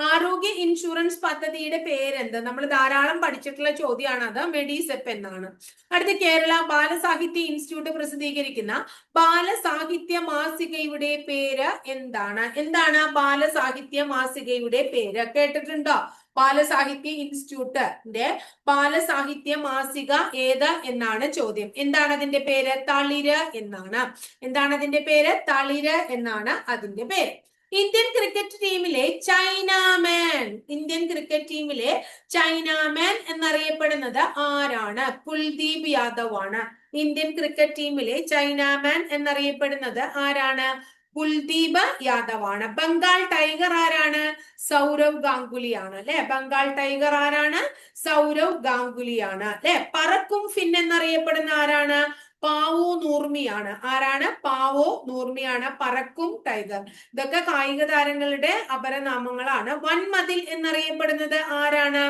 ആരോഗ്യ ഇൻഷുറൻസ് പദ്ധതിയുടെ പേരെന്ത്? നമ്മൾ ധാരാളം പഠിച്ചിട്ടുള്ള ചോദ്യമാണ് അത്. മെഡിസെപ്പ് എന്നാണ്. അടുത്ത, കേരള ബാലസാഹിത്യ ഇൻസ്റ്റിറ്റ്യൂട്ട് പ്രസിദ്ധീകരിക്കുന്ന ബാലസാഹിത്യ മാസികയുടെ പേര് എന്താണ്? എന്താണ് ബാലസാഹിത്യ മാസികയുടെ പേര്? കേട്ടിട്ടുണ്ടോ? ബാലസാഹിത്യ ഇൻസ്റ്റിറ്റ്യൂട്ടിന്റെ ബാലസാഹിത്യ മാസിക ഏത് എന്നാണ് ചോദ്യം. എന്താണ് അതിന്റെ പേര്? തളിര് എന്നാണ്. എന്താണ് അതിന്റെ പേര്? തളിര് എന്നാണ് അതിന്റെ പേര്. ഇന്ത്യൻ ക്രിക്കറ്റ് ടീമിലെ ചൈനാമാൻ, ഇന്ത്യൻ ക്രിക്കറ്റ് ടീമിലെ ചൈനാമാൻ എന്നറിയപ്പെടുന്നത് ആരാണ്? കുൽദീപ് യാദവ് ആണ്. ഇന്ത്യൻ ക്രിക്കറ്റ് ടീമിലെ ചൈനാമാൻ എന്നറിയപ്പെടുന്നത് ആരാണ്? കുൽദീപ് യാദവ് ആണ്. ബംഗാൾ ടൈഗർ ആരാണ്? സൗരവ് ഗാംഗുലിയാണ്. അല്ലെ? ബംഗാൾ ടൈഗർ ആരാണ്? സൗരവ് ഗാംഗുലിയാണ്. അല്ലെ? പറക്കും ഫിൻ എന്നറിയപ്പെടുന്ന ആരാണ്? പാവോ നൂർമിയാണ്. ആരാണ്? പാവോ നൂർമിയാണ് പറക്കും ടൈഗർ. ഇതൊക്കെ കായിക താരങ്ങളുടെ അപരനാമങ്ങളാണ്. വൻമതിൽ എന്നറിയപ്പെടുന്നത് ആരാണ്?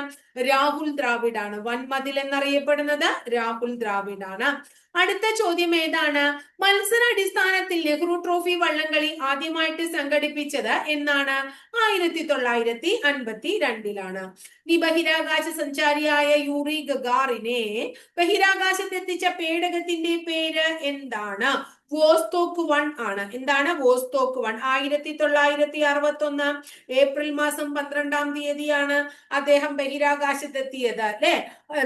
രാഹുൽ ദ്രാവിഡ് ആണ്. വൻമതിൽ എന്നറിയപ്പെടുന്നത് രാഹുൽ ദ്രാവിഡ് ആണ്. അടുത്ത ചോദ്യം ഏതാണ്? മത്സരാടിസ്ഥാനത്തിൽ നെഹ്റു ട്രോഫി വള്ളംകളി ആദ്യമായിട്ട് സംഘടിപ്പിച്ചത് എന്നാണ്? 1952 ഈ ബഹിരാകാശ സഞ്ചാരിയായ യൂറി ഗഗാറിനെ ബഹിരാകാശത്തെത്തിച്ച പേടകത്തിന്റെ പേര് എന്താണ്? വോസ്തോക്ക് 1 ആണ്. എന്താണ്? വോസ്തോക്ക് 1. 1961 ഏപ്രിൽ മാസം 12-ാം തീയതിയാണ് അദ്ദേഹം ബഹിരാകാശത്തെത്തിയത്. അല്ലെ?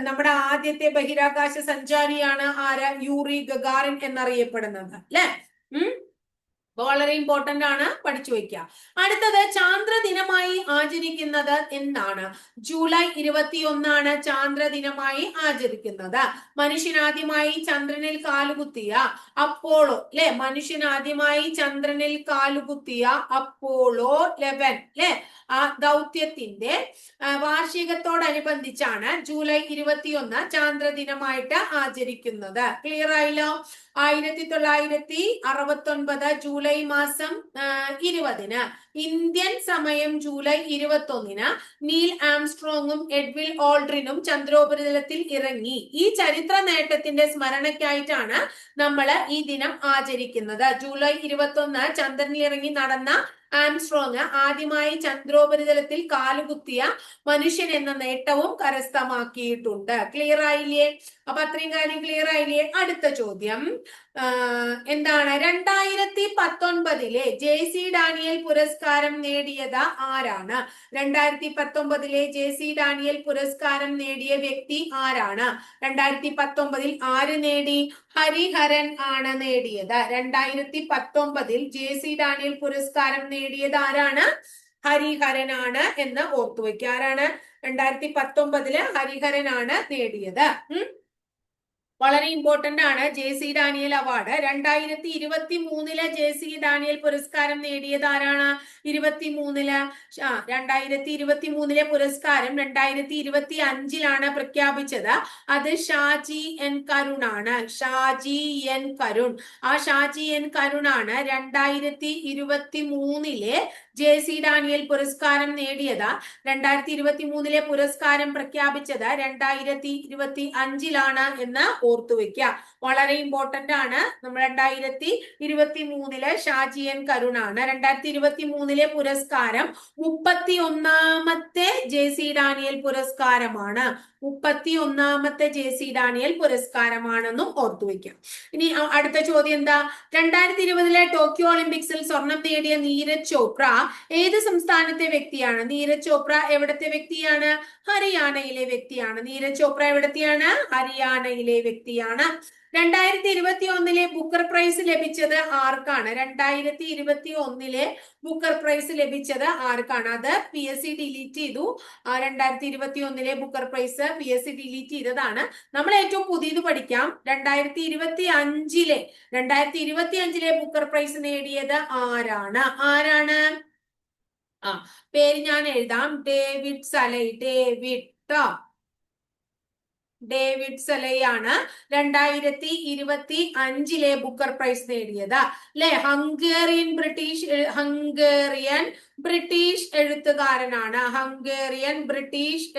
നമ്മുടെ ആദ്യത്തെ ബഹിരാകാശ സഞ്ചാരിയാണ് ആര്? യൂറി ഗഗാറിൻ എന്നറിയപ്പെടുന്നത്. അല്ലെ? വളരെ ഇമ്പോർട്ടന്റ് ആണ്, പഠിച്ചു വെക്കുക. അടുത്തത് ചാന്ദ്ര ദിനമായി ആചരിക്കുന്നത് എന്നാണ്? ജൂലൈ 21 ചാന്ദ്ര ദിനമായി ആചരിക്കുന്നത്. മനുഷ്യനാദ്യമായി ചന്ദ്രനിൽ കാലുകുത്തിയ അപ്പോളോ അല്ലെ, മനുഷ്യനാദ്യമായി ചന്ദ്രനിൽ കാലുകുത്തിയ അപ്പോളോ 11 അല്ലെ, ആ ദൗത്യത്തിന്റെ വാർഷികത്തോടനുബന്ധിച്ചാണ് ജൂലൈ 21 ചാന്ദ്ര ദിനമായിട്ട് ആചരിക്കുന്നത്. ക്ലിയർ ആയല്ലോ? 1969 ജൂലൈ മാസം 20 ഇന്ത്യൻ സമയം ജൂലൈ 21 നീൽ ആംസ്ട്രോങ്ങും എഡ്വിൻ ഓൾഡ്രിനും ചന്ദ്രോപരിതലത്തിൽ ഇറങ്ങി. ഈ ചരിത്ര നേട്ടത്തിന്റെ സ്മരണയ്ക്കായിട്ടാണ് നമ്മൾ ഈ ദിനം ആചരിക്കുന്നത്. ജൂലൈ 21 ചന്ദ്രനിൽ ഇറങ്ങി നടന്ന ആംസ്ട്രോങ് ആദ്യമായി ചന്ദ്രോപരിതലത്തിൽ കാലുകുത്തിയ മനുഷ്യൻ എന്ന നേട്ടവും കരസ്ഥമാക്കിയിട്ടുണ്ട്. ക്ലിയർ ആയില്ലേ? അപ്പൊ അത്രയും കാര്യം ക്ലിയർ ആയില്ലേ? അടുത്ത ചോദ്യം എന്താണ്? 2019 JC ഡാനിയൽ പുരസ്കാരം നേടിയത് ആരാണ്? 2019 JC ഡാനിയൽ പുരസ്കാരം നേടിയ വ്യക്തി ആരാണ്? 2019 ആര് നേടി? ഹരിഹരൻ ആണ് നേടിയത്. 2019 JC ഡാനിയൽ പുരസ്കാരം നേടിയത് ആരാണ്? ഹരിഹരനാണ് എന്ന് ഓർത്തുവെക്കുക. ആരാണ്? 2019 ഹരിഹരനാണ് നേടിയത്. വളരെ ഇമ്പോർട്ടന്റ് ആണ് JC Daniel award. 2023 JC Daniel പുരസ്കാരം നേടിയത് ആരാണ്? 2023 പുരസ്കാരം 2025 പ്രഖ്യാപിച്ചത്. അത് ഷാജി എൻ കരുൺ ആണ്. ഷാജി എൻ കരുൺ. ആ ഷാജി എൻ കരുൺ ആണ് 2023 JC ഡാനിയൽ പുരസ്കാരം നേടിയത്. 2023 പുരസ്കാരം പ്രഖ്യാപിച്ചത് 2025 എന്ന് ഓർത്തുവെക്കുക. വളരെ ഇമ്പോർട്ടന്റ് ആണ്. നമ്മൾ 2023 ഷാജി എൻ കരുൺ ആണ്. 2023 പുരസ്കാരം 31ാമത്തെ JC ഡാനിയൽ പുരസ്കാരമാണ്. 31ാമത്തെ JC ഡാനിയൽ പുരസ്കാരമാണെന്നും ഓർത്തുവെക്കാം. ഇനി അടുത്ത ചോദ്യം എന്താ? 2020 ടോക്കിയോ ഒളിമ്പിക്സിൽ സ്വർണം നേടിയ നീരജ് ചോപ്ര ഏത് സംസ്ഥാനത്തെ വ്യക്തിയാണ്? നീരജ് ചോപ്ര എവിടത്തെ വ്യക്തിയാണ്? ഹരിയാനയിലെ വ്യക്തിയാണ്. നീരജ് ചോപ്ര എവിടത്തെയാണ്? ഹരിയാനയിലെ വ്യക്തിയാണ്. 2021 ബുക്കർ പ്രൈസ് ലഭിച്ചത് ആർക്കാണ്? 2021 ബുക്കർ പ്രൈസ് ലഭിച്ചത് ആർക്കാണ്? അത് PSC ഡിലീറ്റ് ചെയ്തു. 2021 ബുക്കർ പ്രൈസ് PSC ഡിലീറ്റ് ചെയ്തതാണ്. നമ്മൾ ഏറ്റവും പുതിയത് പഠിക്കാം. 2025 ബുക്കർ പ്രൈസ് നേടിയത് ആരാണ്? ആരാണ്? പേര് ഞാൻ എഴുതാം. ഡേവിഡ് സലൈ. ഡേവിഡ് സലൈയാണ് 2025 ബുക്കർ പ്രൈസ് നേടിയത്. അല്ലെ, ഹംഗേറിയൻ ബ്രിട്ടീഷ്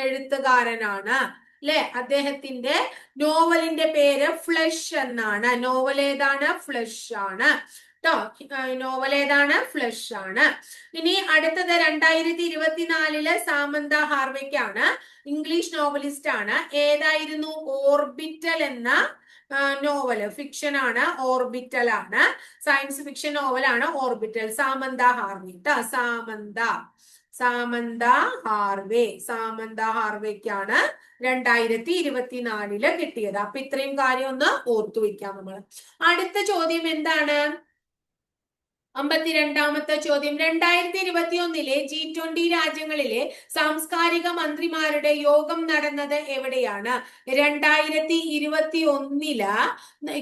എഴുത്തുകാരനാണ്. അല്ലെ, അദ്ദേഹത്തിന്റെ നോവലിന്റെ പേര് ഫ്ലഷ് എന്നാണ്. നോവൽ ഏതാണ്? ഫ്ലഷ് ആണ്. നോവൽ ഏതാണ്? ഫ്ലഷ് ആണ്. ഇനി അടുത്തത് 2024 സാമന്ത ഹാർവെക്കാണ്. ഇംഗ്ലീഷ് നോവലിസ്റ്റ് ആണ്. ഏതായിരുന്നു? ഓർബിറ്റൽ എന്ന നോവല്. ഫിക്ഷൻ ആണ്. ഓർബിറ്റൽ ആണ്. സയൻസ് ഫിക്ഷൻ നോവലാണ് ഓർബിറ്റൽ. സാമന്ത ഹാർവെ. സാമന്ത ഹാർവെക്കാണ് 2024 കിട്ടിയത്. അപ്പൊ ഇത്രയും കാര്യം ഒന്ന് ഓർത്തുവെക്കാം നമ്മൾ. അടുത്ത ചോദ്യം എന്താണ്? 52ാമത്തെ ചോദ്യം. 2021 G20 രാജ്യങ്ങളിലെ സാംസ്കാരിക മന്ത്രിമാരുടെ യോഗം നടന്നത് എവിടെയാണ്? 2021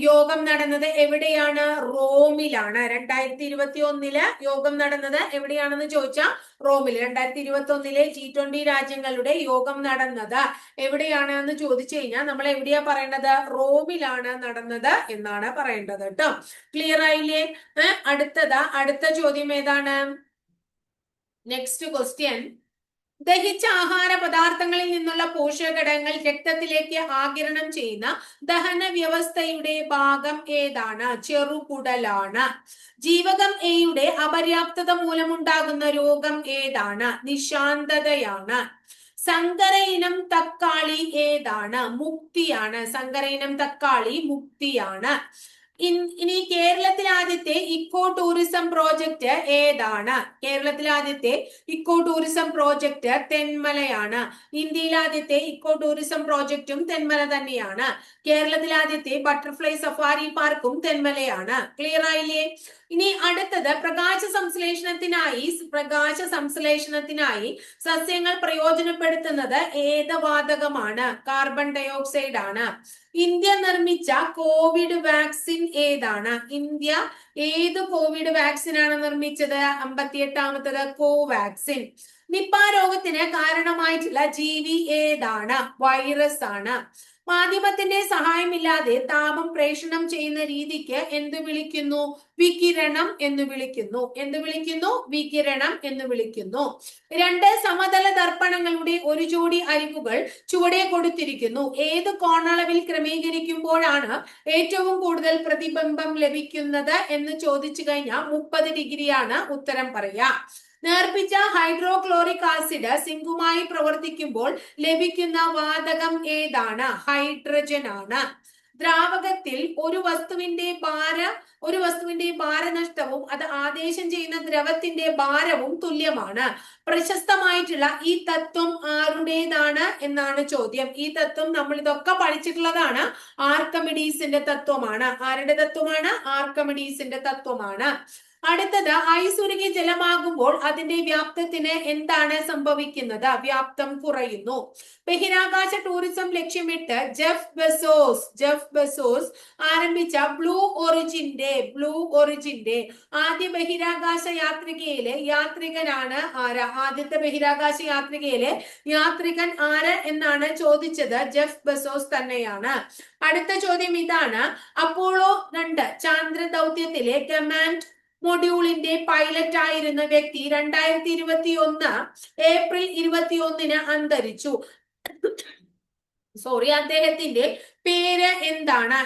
യോഗം നടന്നത് എവിടെയാണ്? റോമിലാണ്. 2021 യോഗം നടന്നത് എവിടെയാണെന്ന് ചോദിച്ചാൽ റോമിൽ. 2021 G20 രാജ്യങ്ങളുടെ യോഗം നടന്നത് എവിടെയാണ് എന്ന് ചോദിച്ചു കഴിഞ്ഞാൽ നമ്മൾ എവിടെയാ പറയേണ്ടത്? റോമിലാണ് നടന്നത് എന്നാണ് പറയേണ്ടത് കേട്ടോ. ക്ലിയർ ആയില്ലേ? അടുത്ത ചോദ്യം ഏതാണ്? Next question. ദഹിച്ച ആഹാര പദാർത്ഥങ്ങളിൽ നിന്നുള്ള പോഷകഘടകങ്ങൾ രക്തത്തിലേക്ക് ആഗിരണം ചെയ്യുന്ന ദഹന വ്യവസ്ഥയുടെ ഭാഗം ഏതാണ്? ചെറുകുടലാണ്. ജീവകം എയുടെ അപര്യാപ്തത മൂലമുണ്ടാകുന്ന രോഗം ഏതാണ്? നിശാന്തതയാണ്. സങ്കര ഇനം തക്കാളി ഏതാണ്? മുക്തിയാണ്. സങ്കര ഇനം തക്കാളി മുക്തിയാണ്. ഇനി കേരളത്തിലെ ആദ്യത്തെ ഇക്കോ ടൂറിസം പ്രോജക്റ്റ് ഏതാണ്? കേരളത്തിലെ ആദ്യത്തെ ഇക്കോ ടൂറിസം പ്രോജക്റ്റ് തെന്മലയാണ്. ഇന്ത്യയിലെ ആദ്യത്തെ ഇക്കോ ടൂറിസം പ്രോജക്റ്റും തെന്മല തന്നെയാണ്. കേരളത്തിലെ ആദ്യത്തെ ബട്ടർഫ്ലൈ സഫാരി പാർക്കും തെന്മലയാണ്. ക്ലിയർ ആയില്ലേ? ഇനി അടുത്തത് പ്രകാശ സംശ്ലേഷണത്തിനായി സസ്യങ്ങൾ പ്രയോജനപ്പെടുത്തുന്നത് ഏത് വാതകമാണ്? കാർബൺ ഡയോക്സൈഡ് ആണ്. ഇന്ത്യ നിർമ്മിച്ച കോവിഡ് വാക്സിൻ ഏതാണ്? ഇന്ത്യ ഏത് കോവിഡ് വാക്സിൻ ആണ് നിർമ്മിച്ചത്? 58ാമത്തത് കോവാക്സിൻ. നിപ്പ രോഗത്തിന് കാരണമായിട്ടുള്ള ജീവി ഏതാണ്? വൈറസ് ആണ്. മാധ്യമത്തിന്റെ സഹായമില്ലാതെ താപം പ്രേഷണം ചെയ്യുന്ന രീതിക്ക് എന്ത് വിളിക്കുന്നു? വികിരണം എന്ന് വിളിക്കുന്നു. എന്ത് വിളിക്കുന്നു? വികിരണം എന്ന് വിളിക്കുന്നു. 2 സമതല ദർപ്പണങ്ങളുടെ ഒരു ജോഡി അരികുകൾ ചുവടെ കൊടുത്തിരിക്കുന്നു. ഏത് കോണളവിൽ ക്രമീകരിക്കുമ്പോഴാണ് ഏറ്റവും കൂടുതൽ പ്രതിബിംബം ലഭിക്കുന്നത് എന്ന് ചോദിച്ചു കഴിഞ്ഞാൽ 30 ഡിഗ്രിയാണ് ഉത്തരം പറയാ. നേർപ്പിച്ച ഹൈഡ്രോക്ലോറിക് ആസിഡ് സിങ്കുമായി പ്രവർത്തിക്കുമ്പോൾ ലഭിക്കുന്ന വാതകം ഏതാണ്? ഹൈഡ്രജൻ ആണ്. ദ്രാവകത്തിൽ ഒരു വസ്തുവിന്റെ ഭാരനഷ്ടവും അത് ആദേശം ചെയ്യുന്ന ദ്രവത്തിന്റെ ഭാരവും തുല്യമാണ്. പ്രശസ്തമായിട്ടുള്ള ഈ തത്വം ആരുടേതാണ് എന്നാണ് ചോദ്യം. ഈ തത്വം നമ്മൾ ഇതൊക്കെ പഠിച്ചിട്ടുള്ളതാണ്. ആർക്കമിഡീസിന്റെ തത്വമാണ്. ആരുടെ തത്വമാണ്? ആർക്കമിഡീസിന്റെ തത്വമാണ്. അടുത്തത് ഐസുരുകി ജലമാകുമ്പോൾ അതിന്റെ വ്യാപ്തത്തിന് എന്താണ് സംഭവിക്കുന്നത്? വ്യാപ്തം കുറയുന്നു. ബഹിരാകാശ ടൂറിസം ലക്ഷ്യമിട്ട് ജെഫ് ബെസോസ് ആരംഭിച്ച ബ്ലൂ ഒറിജിന്റെ ആദ്യ ബഹിരാകാശ യാത്രികയിലെ യാത്രികനാണ് ആര്? ആദ്യത്തെ ബഹിരാകാശ യാത്രികയിലെ യാത്രികൻ ആര് എന്നാണ് ചോദിച്ചത്. ജെഫ് ബെസോസ് തന്നെയാണ്. അടുത്ത ചോദ്യം ഇതാണ്. അപ്പോളോ 2 ചാന്ദ്ര ദൗത്യത്തിലെ കമാൻഡ് മൊഡ്യൂളിന്റെ പൈലറ്റ് ആയിരുന്ന വ്യക്തി 2021 ഏപ്രിൽ 21 അന്തരിച്ചു. അദ്ദേഹത്തിന്റെ പേര് എന്താണ്?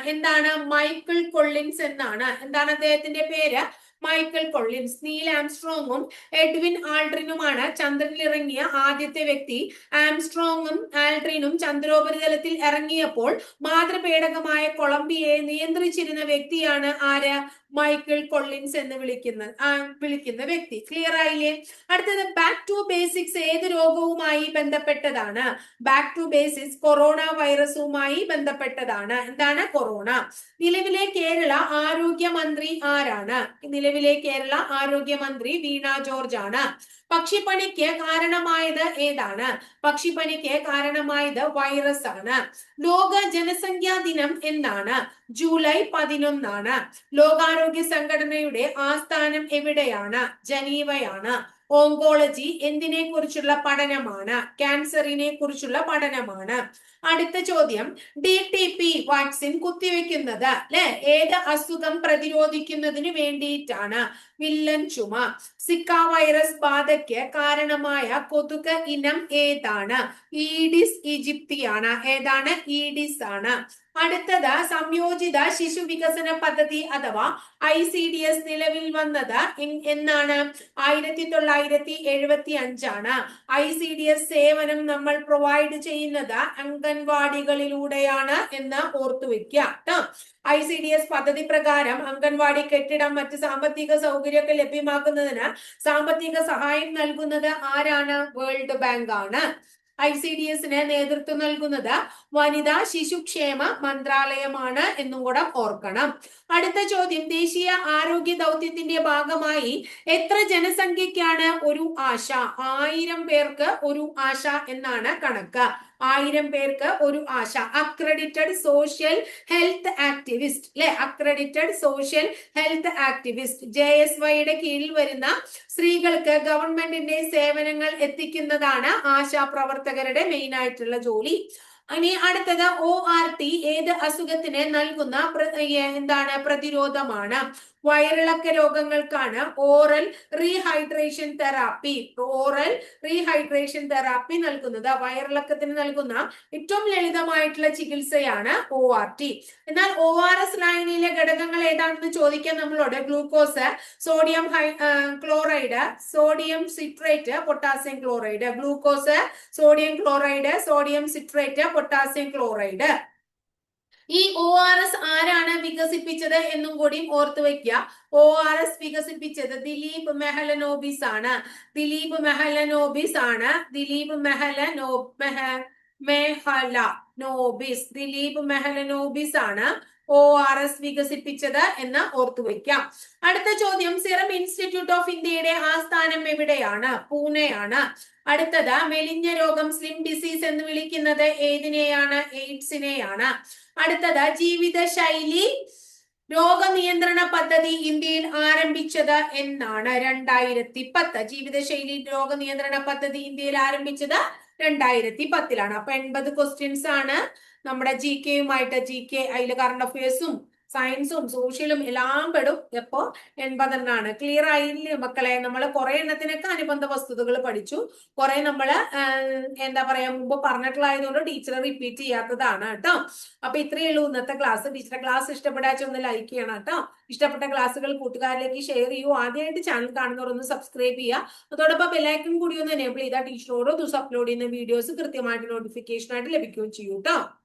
മൈക്കിൾ കൊള്ളിൻസ് എന്നാണ്. എന്താണ് അദ്ദേഹത്തിന്റെ പേര്? മൈക്കിൾ കൊള്ളിൻസ്. നീൽ ആംസ്ട്രോങ്ങും എഡ്വിൻ ആൾഡ്രിനുമാണ് ചന്ദ്രനിൽ ഇറങ്ങിയ ആദ്യത്തെ വ്യക്തി. ആംസ്ട്രോങ്ങും ആൾഡ്രിനും ചന്ദ്രോപരിതലത്തിൽ ഇറങ്ങിയപ്പോൾ മാതൃപേടകമായ കൊളംബിയയെ നിയന്ത്രിച്ചിരുന്ന വ്യക്തിയാണ് ആര്? മൈക്കിൾ കൊള്ളിൻസ് എന്ന് വിളിക്കുന്ന വ്യക്തി. ക്ലിയർ ആയില്ലേ? അടുത്തത് ബാക്ക് ടു ബേസിക്സ് ഏത് രോഗവുമായി ബന്ധപ്പെട്ടതാണ്? ബാക്ക് ടു ബേസിക്സ് കൊറോണ വൈറസുമായി ബന്ധപ്പെട്ടതാണ്. എന്താണ്? കൊറോണ. നിലവിലെ കേരള ആരോഗ്യമന്ത്രി ആരാണ്? നിലവിലെ കേരള ആരോഗ്യമന്ത്രി വീണ ജോർജ് ആണ്. പക്ഷിപ്പനിക്ക് കാരണമായത് ഏതാണ്? പക്ഷിപ്പനിക്ക് കാരണമായത് വൈറസ് ആണ്. ലോക ജനസംഖ്യാ ദിനം എന്നാണ്? ജൂലൈ 11 ആണ്. ലോകാരോഗ്യ സംഘടനയുടെ ആസ്ഥാനം എവിടെയാണ്? ജനീവയാണ്. ഓങ്കോളജി എന്തിനെ കുറിച്ചുള്ള പഠനമാണ്? ക്യാൻസറിനെ കുറിച്ചുള്ള പഠനമാണ്. അടുത്ത ചോദ്യം, DTP വാക്സിൻ കുത്തിവെക്കുന്നത് ഏത് അസുഖം പ്രതിരോധിക്കുന്നതിന് വേണ്ടിയിട്ടാണ്? വില്ലൻ ചുമ. സിക്ക വൈറസ് ബാധയ്ക്ക് കാരണമായ കൊതുക് ഇനം ഏതാണ്? ഈഡിസ് ഈജിപ്തിയാണ്. ഏതാണ്? ഈഡിസ് ആണ്. അടുത്തത് സംയോജിത ശിശു വികസന പദ്ധതി അഥവാ ICDS നിലവിൽ വന്നത് എന്നാണ്? 1975 ആണ്. ICDS സേവനം നമ്മൾ പ്രൊവൈഡ് ചെയ്യുന്നത് അംഗൻവാടികളിലൂടെയാണ് എന്ന് ഓർത്തു വെക്കുക. ICDS പദ്ധതി പ്രകാരം അംഗൻവാടി കെട്ടിടം മറ്റ് സാമ്പത്തിക സൗകര്യമൊക്കെ ലഭ്യമാക്കുന്നതിന് സാമ്പത്തിക സഹായം നൽകുന്നത് ആരാണ്? വേൾഡ് ബാങ്ക് ആണ്. ICDSന് നേതൃത്വം നൽകുന്നത് വനിതാ ശിശുക്ഷേമ മന്ത്രാലയമാണ് എന്നും കൂടെ ഓർക്കണം. അടുത്ത ചോദ്യം, ദേശീയ ആരോഗ്യ ദൗത്യത്തിന്റെ ഭാഗമായി എത്ര ജനസംഖ്യക്കാണ് ഒരു ആശ? 1000 പേർക്ക് ഒരു ആശ എന്നാണ് കണക്ക്. 1000 പേർക്ക് ഒരു ASHA. Accredited social health activist accredited social health activist. JSYയുടെ കീഴിൽ വരുന്ന സ്ത്രീകൾക്ക് ഗവൺമെന്റിന്റെ സേവനങ്ങൾ എത്തിക്കുന്നതാണ് ആശാ പ്രവർത്തകരുടെ മെയിൻ ആയിട്ടുള്ള ജോലി. ഇനി അടുത്തത് ORT ഏത് അസുഖത്തിന് നൽകുന്ന പ്രതിരോധമാണ്? വയറിളക്ക രോഗങ്ങൾക്കാണ് ഓറൽ റീഹൈഡ്രേഷൻ തെറാപ്പി നൽകുന്നത്. വയറിളക്കത്തിന് നൽകുന്ന ഏറ്റവും ലളിതമായിട്ടുള്ള ചികിത്സയാണ് ORT. എന്നാൽ ORS ലായനിയിലെ ഘടകങ്ങൾ ഏതാണെന്ന് ചോദിക്കാൻ നമ്മളോട് glucose, sodium chloride, sodium citrate, potassium chloride. Glucose, sodium chloride, sodium citrate, potassium chloride. ഈ ORS ആരാണ് വികസിപ്പിച്ചത് എന്നും കൂടി ഓർത്തു വെക്കുക. ORS വികസിപ്പിച്ചത് ദിലീപ് മെഹലനോബിസ് ആണ്. ദിലീപ് മെഹലനോബിസ് ആണ്. ദിലീപ് മെഹലനോബിസ് ദിലീപ് മെഹലനോബിസ് ആണ് ORS വികസിപ്പിച്ചത് എന്ന് ഓർത്തു വെക്കാം. അടുത്ത ചോദ്യം, സിറം ഇൻസ്റ്റിറ്റ്യൂട്ട് ഓഫ് ഇന്ത്യയുടെ ആസ്ഥാനം എവിടെയാണ്? പൂനെയാണ്. അടുത്തത്, മെലിഞ്ഞ രോഗം സ്ലിം ഡിസീസ് എന്ന് വിളിക്കുന്നത് ഏതിനെയാണ്? എയ്ഡ്സിനെയാണ്. അടുത്തത്, ജീവിതശൈലി രോഗനിയന്ത്രണ പദ്ധതി ഇന്ത്യയിൽ ആരംഭിച്ചത് എന്നാണ്? 2010. ജീവിതശൈലി രോഗനിയന്ത്രണ പദ്ധതി ഇന്ത്യയിൽ ആരംഭിച്ചത് 2010 അപ്പൊ 80 ക്വസ്റ്റ്യൻസ് ആണ് നമ്മുടെ GK അതിൽ കറണ്ട് അഫയേഴ്സും സയൻസും സോഷ്യലും എല്ലാം പെടും. എപ്പോ 80 ക്ലിയർ ആയില്ലേ മക്കളെ? നമ്മൾ കുറെ എണ്ണത്തിനൊക്കെ അനുബന്ധ വസ്തുതകൾ പഠിച്ചു. കുറെ നമ്മള് എന്താ പറയാ മുമ്പ് പറഞ്ഞിട്ടുള്ളതായതുകൊണ്ട് ടീച്ചർ റിപ്പീറ്റ് ചെയ്യാത്തതാണ് കേട്ടോ. അപ്പൊ ഇത്രയേ ഉള്ളൂ ഇന്നത്തെ ക്ലാസ്. ടീച്ചറെ ക്ലാസ് ഇഷ്ടപ്പെടാച്ച ഒന്ന് ലൈക്ക് ചെയ്യണം കേട്ടോ. ഇഷ്ടപ്പെട്ട ക്ലാസ്സുകൾ കൂട്ടുകാരിലേക്ക് ഷെയർ ചെയ്യൂ. ആദ്യമായിട്ട് ചാനൽ കാണുന്നവർ ഒന്ന് സബ്സ്ക്രൈബ് ചെയ്യുക. അതോടൊപ്പം ബെല്ലൈക്കൺ കൂടി ഒന്ന് എനേബിൾ ചെയ്താൽ ടീച്ചർ ഓരോ ദിവസം അപ്ലോഡ് ചെയ്യുന്ന വീഡിയോസ് കൃത്യമായിട്ട് നോട്ടിഫിക്കേഷൻ ആയിട്ട് ലഭിക്കുകയും ചെയ്യും കേട്ടോ.